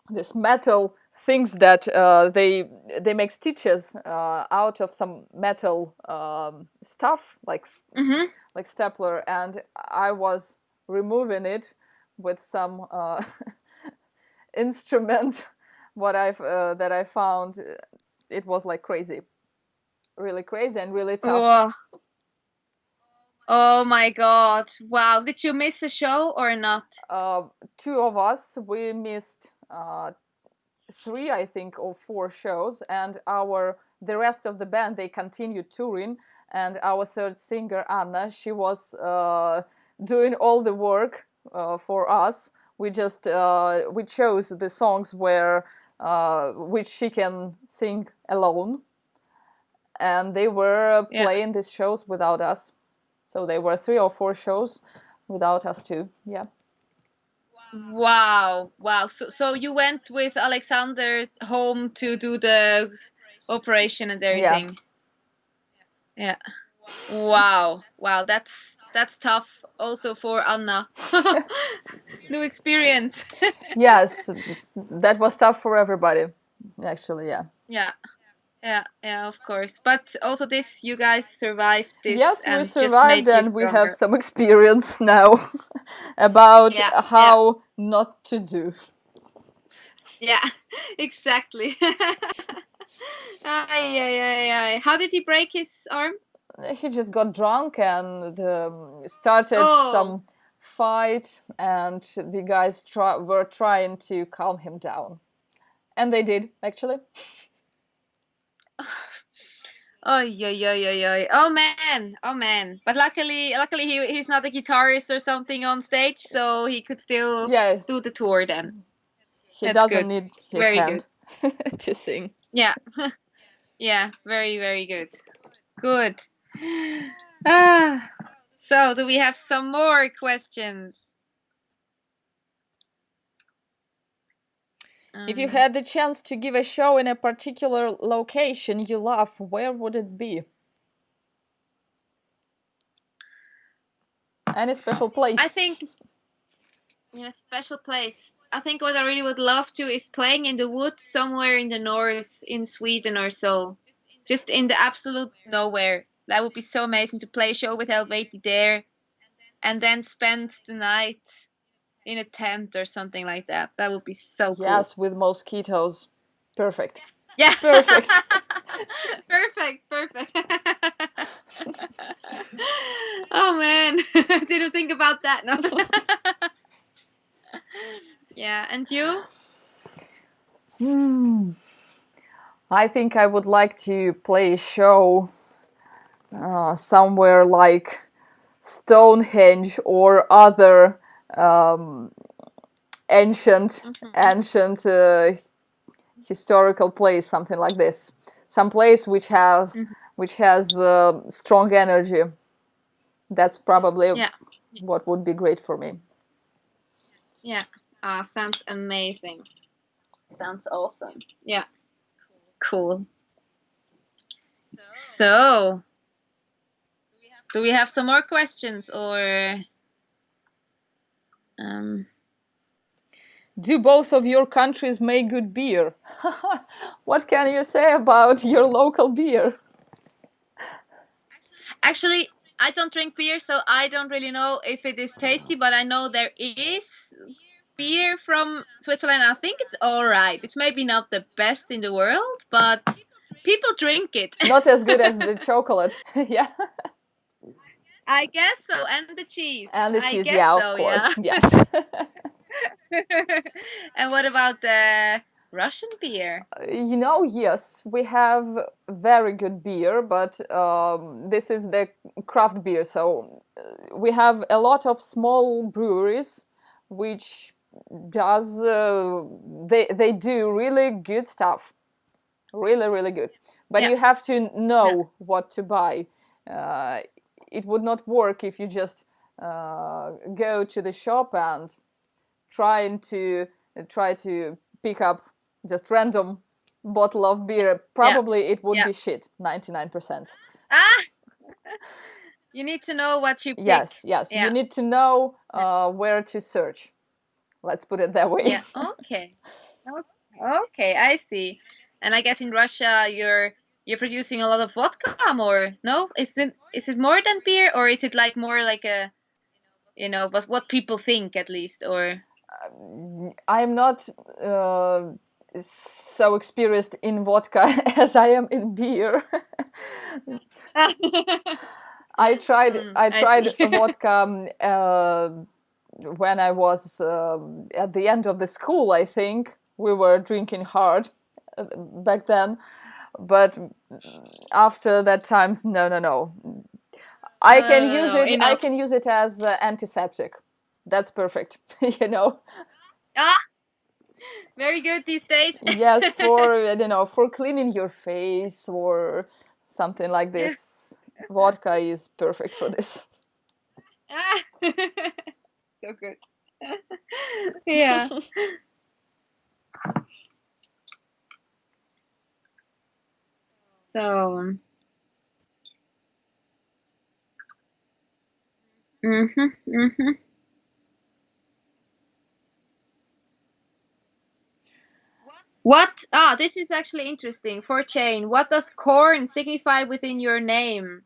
this metal things that they make stitches out of some metal stuff like stapler, and I was removing it with some instrument that I found. It was like crazy, really crazy and really tough. Oh my god! Wow, did you miss a show or not? Two of us, we missed 3, I think, or 4 shows, and the rest of the band, they continued touring, and our third singer Anna, she was doing all the work for us. We just we chose the songs which she can sing alone, and they were playing these shows without us. So they were 3 or 4 shows without us too. Yeah. Wow. So you went with Alexander home to do the operation and everything. Yeah. Wow. That's tough also for Anna. New experience. Yes, that was tough for everybody, actually. Yeah, of course. But also this, you guys survived this. Yes, we survived, and we have some experience now about how not to do. Yeah, exactly. How did he break his arm? He just got drunk and started some fight, and the guys were trying to calm him down. And they did, actually. Oh man. But luckily he's not a guitarist or something on stage, so he could still do the tour then. He doesn't need his hand to sing. Yeah. Yeah, very, very good. Good. So do we have some more questions? If you had the chance to give a show in a particular location you love, where would it be? Any special place? I think in a special place. I think what I really would love to is playing in the woods somewhere in the north, in Sweden or so. Just in the absolute nowhere. That would be so amazing to play a show with Eluveitie there and then spend the night in a tent or something like that. That would be so cool. Yes, with mosquitoes. Perfect. Yeah. Perfect. Perfect. Oh man, didn't think about that. No. Yeah, and you? I think I would like to play a show somewhere like Stonehenge or other ancient historical place, something like this, some place which has strong energy. That's probably what would be great for me. Yeah. Sounds amazing. Sounds awesome. Yeah. Cool. So, do we have some more questions, or do both of your countries make good beer? What can you say about your local beer? Actually, I don't drink beer, so I don't really know if it is tasty, but I know there is beer from Switzerland. I think it's all right. It's maybe not the best in the world, but people drink it. Not as good as the chocolate. Yeah. I guess so, and the cheese. And the cheese, I guess yeah, so, of course. yeah. Yes. And what about the Russian beer? Yes, we have very good beer, but this is the craft beer. So we have a lot of small breweries which does they do really good stuff, really, really good. But you have to know what to buy. It would not work if you just go to the shop and try to pick up just random bottle of beer. Probably it would be shit, 99%. You need to know what you pick. Yes. You need to know where to search. Let's put it that way. Yeah. Okay, I see. And I guess in Russia you're producing a lot of vodka, or no? Is it more than beer, or is it like more like a, what people think at least, or? I'm not so experienced in vodka as I am in beer. I tried vodka when I was at the end of the school. I think we were drinking hard back then, but after that times, no. I can use it. I can use it as antiseptic. That's perfect. Very good these days. Yes, for cleaning your face or something like this. Vodka is perfect for this. So good. Yeah. So. What? This is actually interesting. For Jane, what does corn signify within your name?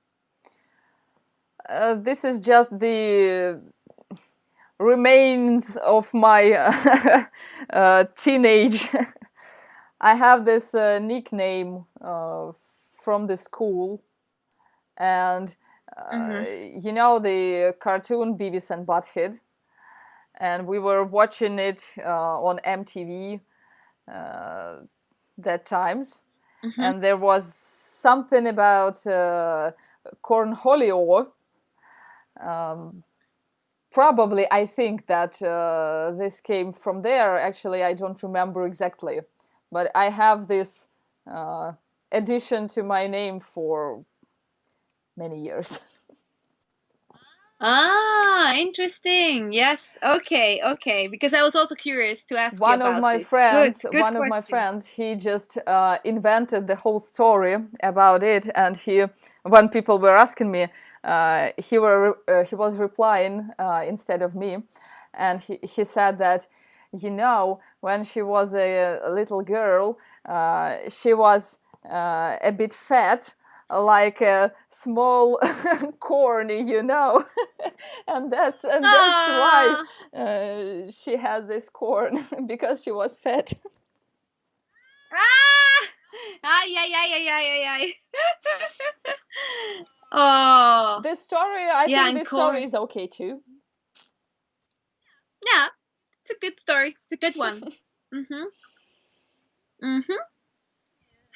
This is just the remains of my teenage. I have this nickname from the school, and the cartoon Beavis and Butthead, and we were watching it on MTV that times, and there was something about cornholio. Probably I think that this came from there. Actually, I don't remember exactly, but I have this addition to my name for many years. Interesting. Yes. Okay. Because I was also curious to ask One you about of my this. friends, Good one of my friends, he just invented the whole story about it, and when people were asking me, he was replying instead of me, and he said that, when she was a little girl, she was a bit fat, like a small corn, and that's why she had this corn, because she was fat. Yeah. Oh. This story, I think this story is okay too. Yeah, it's a good story. It's a good one.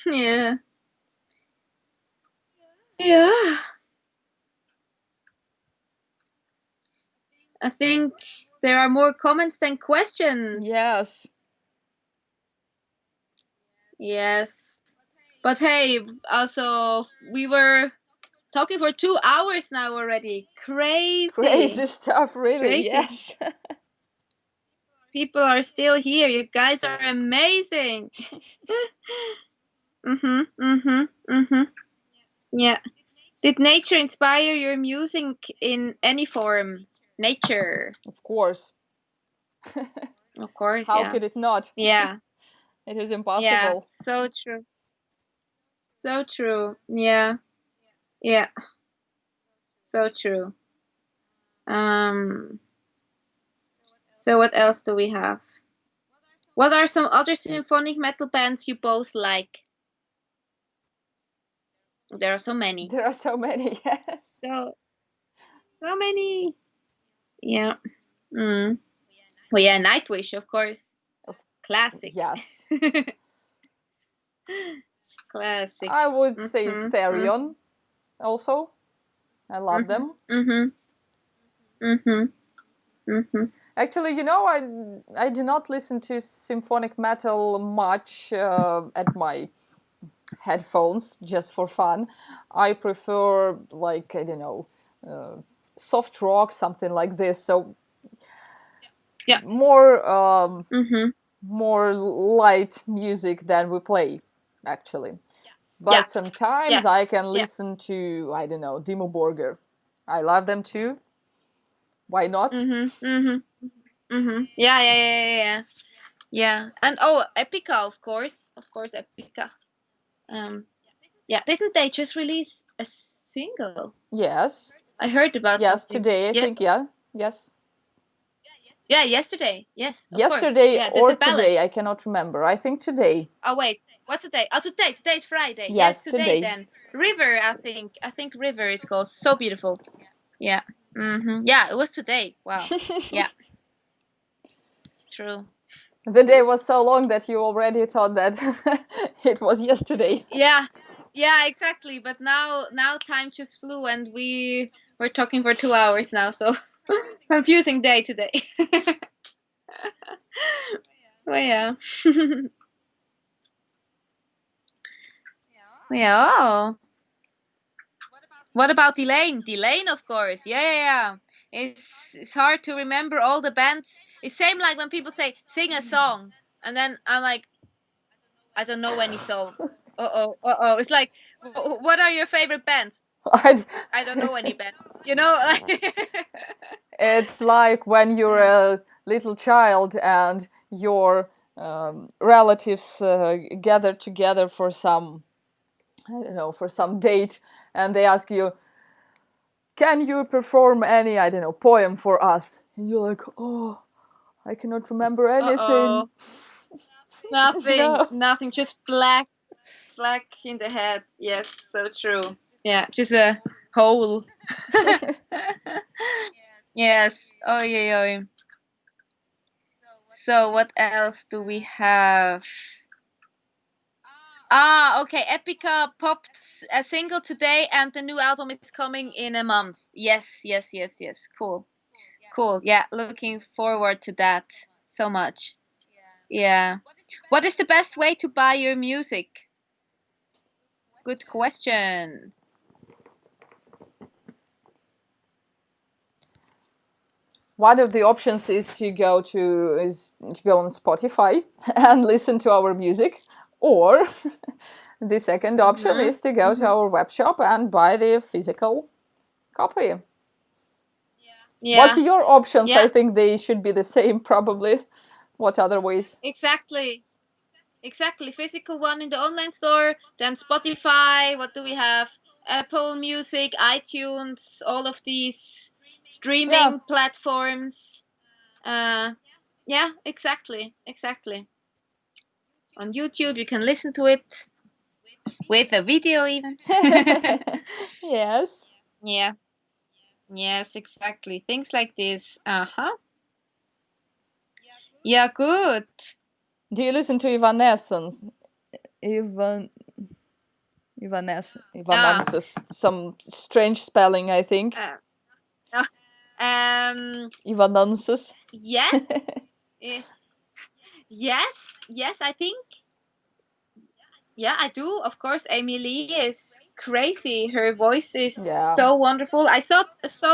Yeah. Yeah. I think there are more comments than questions. Yes. Yes. But hey, also we were talking for 2 hours now already. Crazy stuff, really. Crazy. Yes. People are still here. You guys are amazing. Yeah. Did nature inspire your music in any form? Nature. Of course. Of course, How yeah. could it not? Yeah. It is Yeah, impossible. so true. So true. Yeah. Yeah. So true. So what else do we have? What are some other symphonic metal bands you both like? There are so many. There are so many, yes. So many. Yeah. Well, yeah, Nightwish, of course. Classic. Yes. Classic. I would say Therion also. I love them. Actually, you know, I do not listen to symphonic metal much at my headphones just for fun. I prefer, like, I don't know, soft rock, something like this. So Yeah. more light music than we play, actually. But Yeah. sometimes I can listen to, I don't know, Dimmu Borgir. I love them too. Why not? Yeah. Yeah. And Epica, of course. Of course, Epica. Yeah. Didn't they just release a single? Yes. I heard about Yes, something. today I think, yeah. Yes. Yeah, yesterday. Yes, of Yesterday course. Yeah, or the ballad. today, I cannot remember. I think today. Oh wait, what's today? Oh, today. Today's Friday. Yes, today today. then. River, I think. I think River is called. So beautiful. Yeah. Yeah, it was today. Wow. Yeah. True. The day was so long that you already thought that it was yesterday. Yeah, exactly. But now time just flew, and we were talking for 2 hours now. So confusing day today. Well, yeah. Yeah. What about Elaine? Elaine, of course. Yeah. It's hard to remember all the bands. It's same like when people say sing a song, and then I'm like, I don't know any song. It's like, what are your favorite bands? I don't know any band. You know? It's like when you're a little child and your relatives gather together for some, I don't know, for some date, and they ask you, can you perform any, I don't know, poem for us? And you're like, oh, I cannot remember anything. Nothing. Nothing. Just black in the head. Yes, so true. Yeah, just a hole. Yes. Oh yeah. So what else do we have? Okay. Epica popped a single today, and the new album is coming in a month. Yes. Cool. Yeah, looking forward to that so much. Yeah. What is the best way to buy your music? Good question. One of the options is to go on Spotify and listen to our music, or the second option is to go to our web shop and buy the physical copy. Yeah. What's your options? Yeah. I think they should be the same, probably. What other ways? Exactly. Physical one in the online store, then Spotify. What do we have? Apple Music, iTunes, all of these streaming platforms. Yeah, exactly. On YouTube, you can listen to it with a video even. Yes. Yeah. Yes, exactly. Things like this. Yeah, good. Do you listen to Evanescence? Evanescence. Some strange spelling, I think. Evanescence. Yes. Yes, I think. Yeah, I do. Of course, Amy Lee is crazy. Her voice is so wonderful. I saw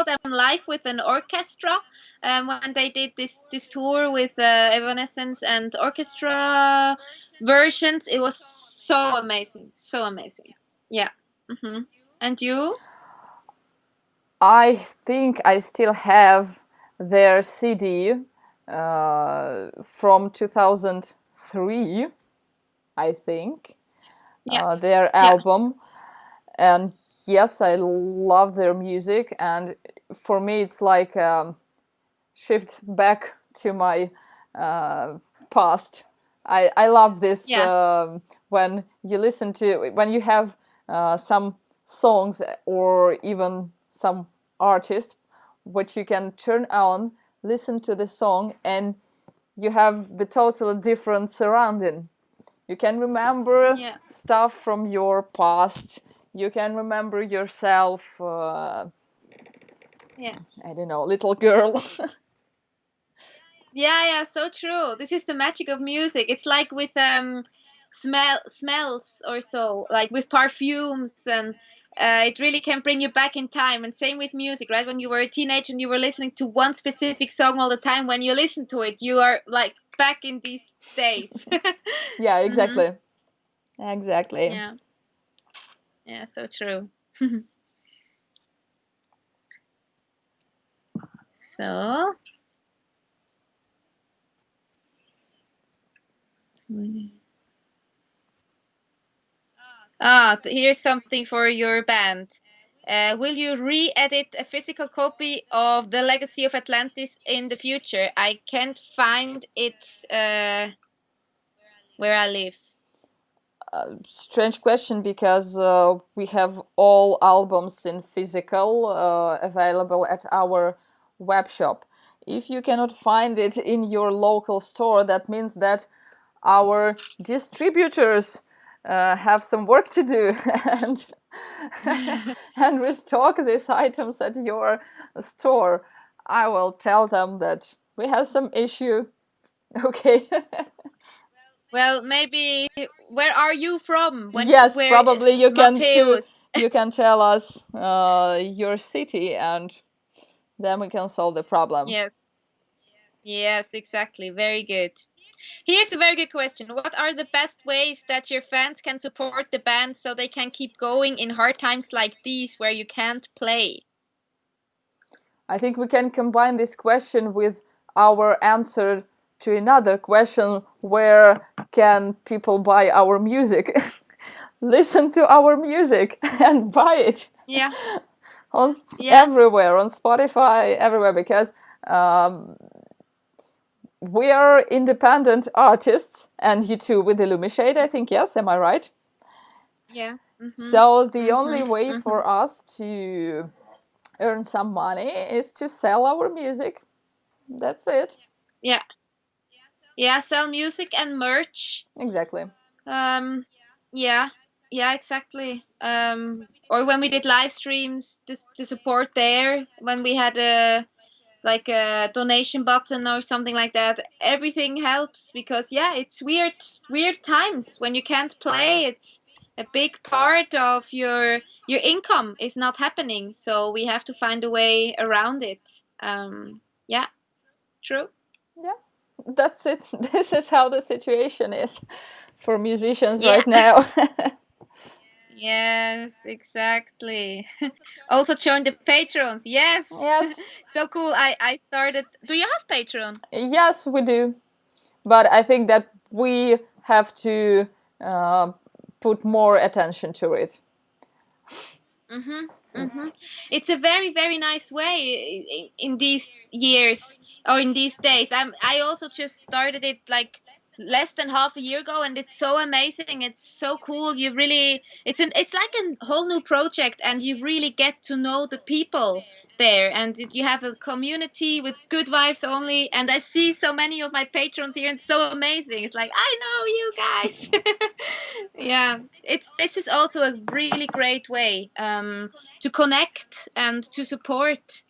them live with an orchestra when they did this tour with Evanescence and orchestra versions. It was so amazing. So amazing. Yeah. And you? I think I still have their CD from 2003, I think. Their album. And yes, I love their music, and for me it's like shift back to my past. I love this when you listen to, when you have some songs or even some artists which you can turn on, listen to the song, and you have the totally different surrounding. You can remember stuff from your past. You can remember yourself, I don't know, little girl. Yeah, so true. This is the magic of music. It's like with smells or so, like with perfumes, and it really can bring you back in time. And same with music, right? When you were a teenager and you were listening to one specific song all the time, when you listen to it, you are like back in these days. Yeah, exactly. Exactly. Yeah, so true. So here's something for your band. Will you re-edit a physical copy of The Legacy of Atlantis in the future? I can't find it where I live. Strange question, because we have all albums in physical available at our web shop. If you cannot find it in your local store, that means that our distributors have some work to do and and restock these items at your store. I will tell them that we have some issue. Okay. Well, maybe where are you from? Yes, probably you can Mateus. You can tell us your city, and then we can solve the problem. Yes, exactly. Very good. Here's a very good question. What are the best ways that your fans can support the band so they can keep going in hard times like these where you can't play? I think we can combine this question with our answer to another question: where can people buy our music? Listen to our music and buy it. Yeah. Everywhere, on Spotify, everywhere, because we are independent artists, and you too with Illumishade, I think. Yes, am I right? Yeah. So the only way for us to earn some money is to sell our music. That's it. Yeah, sell music and merch. Exactly. Yeah, exactly. Or when we did live streams to support there, when we had a donation button or something like that, everything helps, because it's weird times when you can't play. It's a big part of your income is not happening, so we have to find a way around it. True. Yeah, that's it. This is how the situation is for musicians right now. Yes, exactly. Also join the patrons. Yes. So cool. I started. Do you have Patreon? Yes, we do. But I think that we have to put more attention to it. It's a very, very nice way in these years or in these days. I also just started it like less than half a year ago, and it's so amazing. It's so cool. You really, it's like a whole new project, and you really get to know the people there, and you have a community with good vibes only. And I see so many of my patrons here, and it's so amazing. It's like, I know you guys. Yeah, this is also a really great way to connect and to support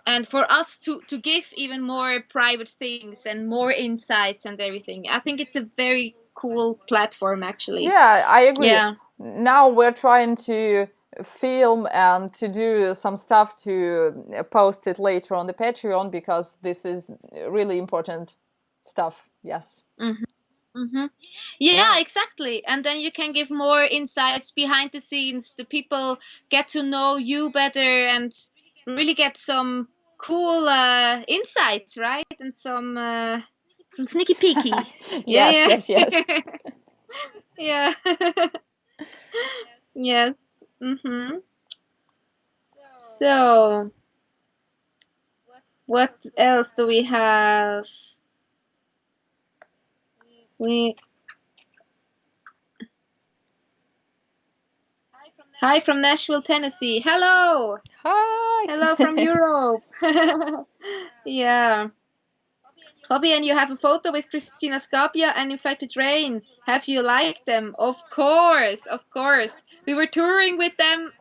and for us to give even more private things and more insights and everything. I think it's a very cool platform, actually. Yeah, I agree. Yeah. Now we're trying to film and to do some stuff to post it later on the Patreon, because this is really important stuff. Yes. Yeah, exactly. And then you can give more insights behind the scenes. The people get to know you better and really get some cool insights, right? And some sneaky peekies. Yes. Yeah. Yes. So, what else do we have? Hi from Nashville, Tennessee. Hello. Hi. Hello from Europe. Yeah. Fabienne, you have a photo with Christina Scapia and Infected Rain. Have you liked them? Of course. We were touring with them,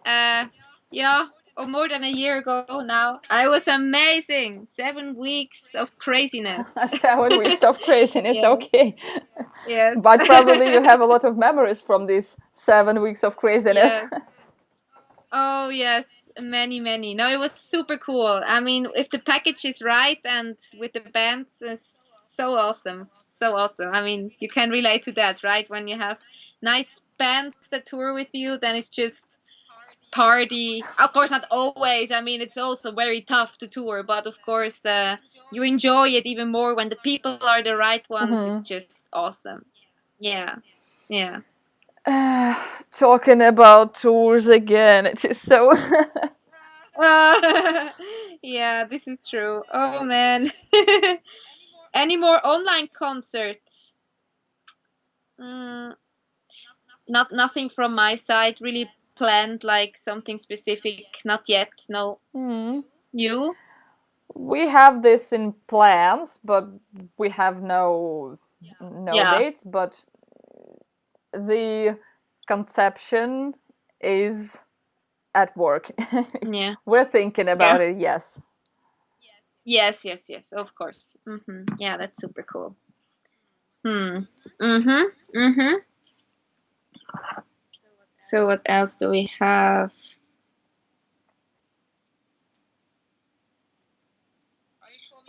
more than a year ago now. I was amazing. 7 weeks of craziness. 7 weeks of craziness, Yeah. Okay. Yes. But probably you have a lot of memories from these 7 weeks of craziness. Yes. Oh, yes, many. No, it was super cool. I mean, if the package is right and with the bands, it's so awesome. I mean, you can relate to that, right? When you have nice bands that tour with you, then it's just party. Of course, not always. I mean, it's also very tough to tour, but of course, you enjoy it even more when the people are the right ones. It's just awesome. Yeah. Talking about tours again, it is so. Yeah, this is true. Oh man. Any more online concerts? Nothing from my side really planned, like something specific. Not yet. No. You? We have this in plans, but we have no dates. But the conception is at work. Yeah. We're thinking about it. Yes. Yes. Of course. Yeah, that's super cool. So what else do we have?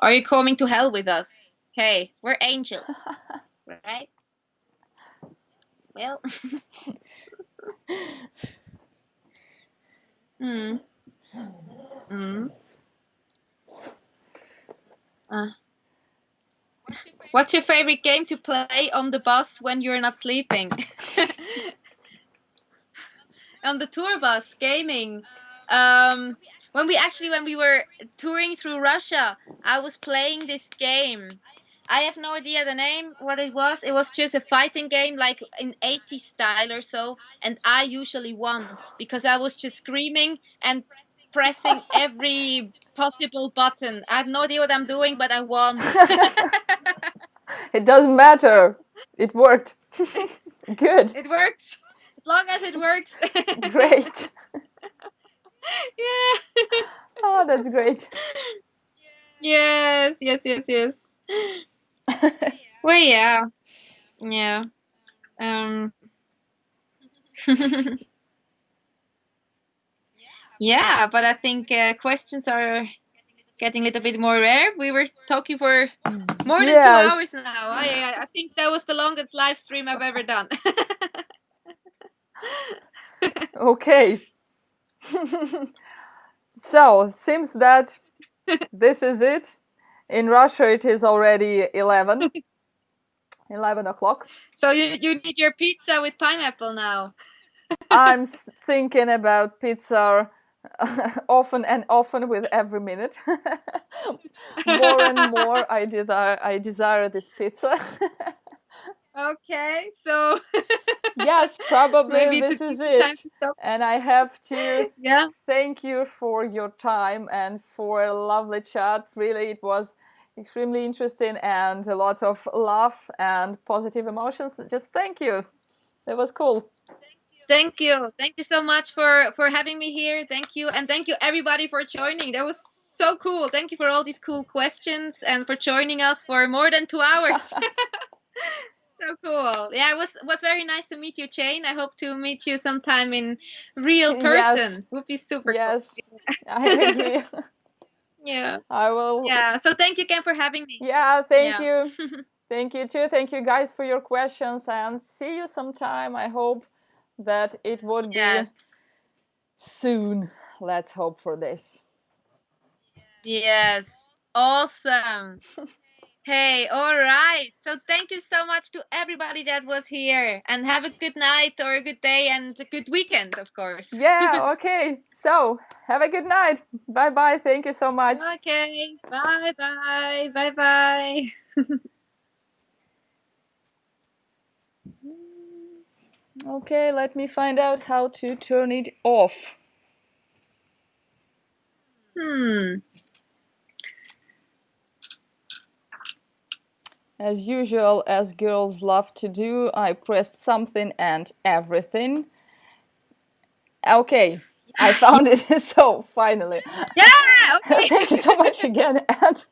Are you coming to hell with us? Hey, we're angels, right? Well. What's your favorite game to play on the bus when you're not sleeping? On the tour bus, gaming. When we were touring through Russia, I was playing this game. I have no idea the name, what it was. It was just a fighting game, like in 80s style or so. And I usually won because I was just screaming and pressing every possible button. I had no idea what I'm doing, but I won. It doesn't matter. It worked. Good. It worked. As long as it works. Great. Yeah. Oh, that's great. Yes. Well, yeah. Yeah, but I think questions are getting a little bit more rare. We were talking for more than 2 hours now. I think that was the longest live stream I've ever done. Okay. So, seems that this is it. In Russia, it is already 11 o'clock. So you need your pizza with pineapple now. I'm thinking about pizza often with every minute. More and more, I desire this pizza. Okay, so yes, probably maybe this is it. And I have to thank you for your time and for a lovely chat. Really, it was extremely interesting and a lot of laugh and positive emotions. Just thank you. That was cool. Thank you so much for having me here. Thank you, and thank you everybody for joining. That was so cool. Thank you for all these cool questions and for joining us for more than 2 hours. So cool. Yeah, it was very nice to meet you, Jane. I hope to meet you sometime in real person. Yes. Would be super Yes, cool. I agree. Yeah. I will. Yeah. So thank you again for having me. Yeah, thank Yeah. you. Thank you too. Thank you guys for your questions, and see you sometime. I hope that it would be Yes. soon. Let's hope for this. Yes. Awesome. Hey, all right. So thank you so much to everybody that was here, and have a good night or a good day and a good weekend, of course. Yeah, okay. So, have a good night. Bye bye. Thank you so much. Okay. Bye bye. Bye bye. Okay, let me find out how to turn it off. As usual, as girls love to do, I pressed something and everything. Okay, I found it. So finally. Yeah, okay. Thank you so much again. And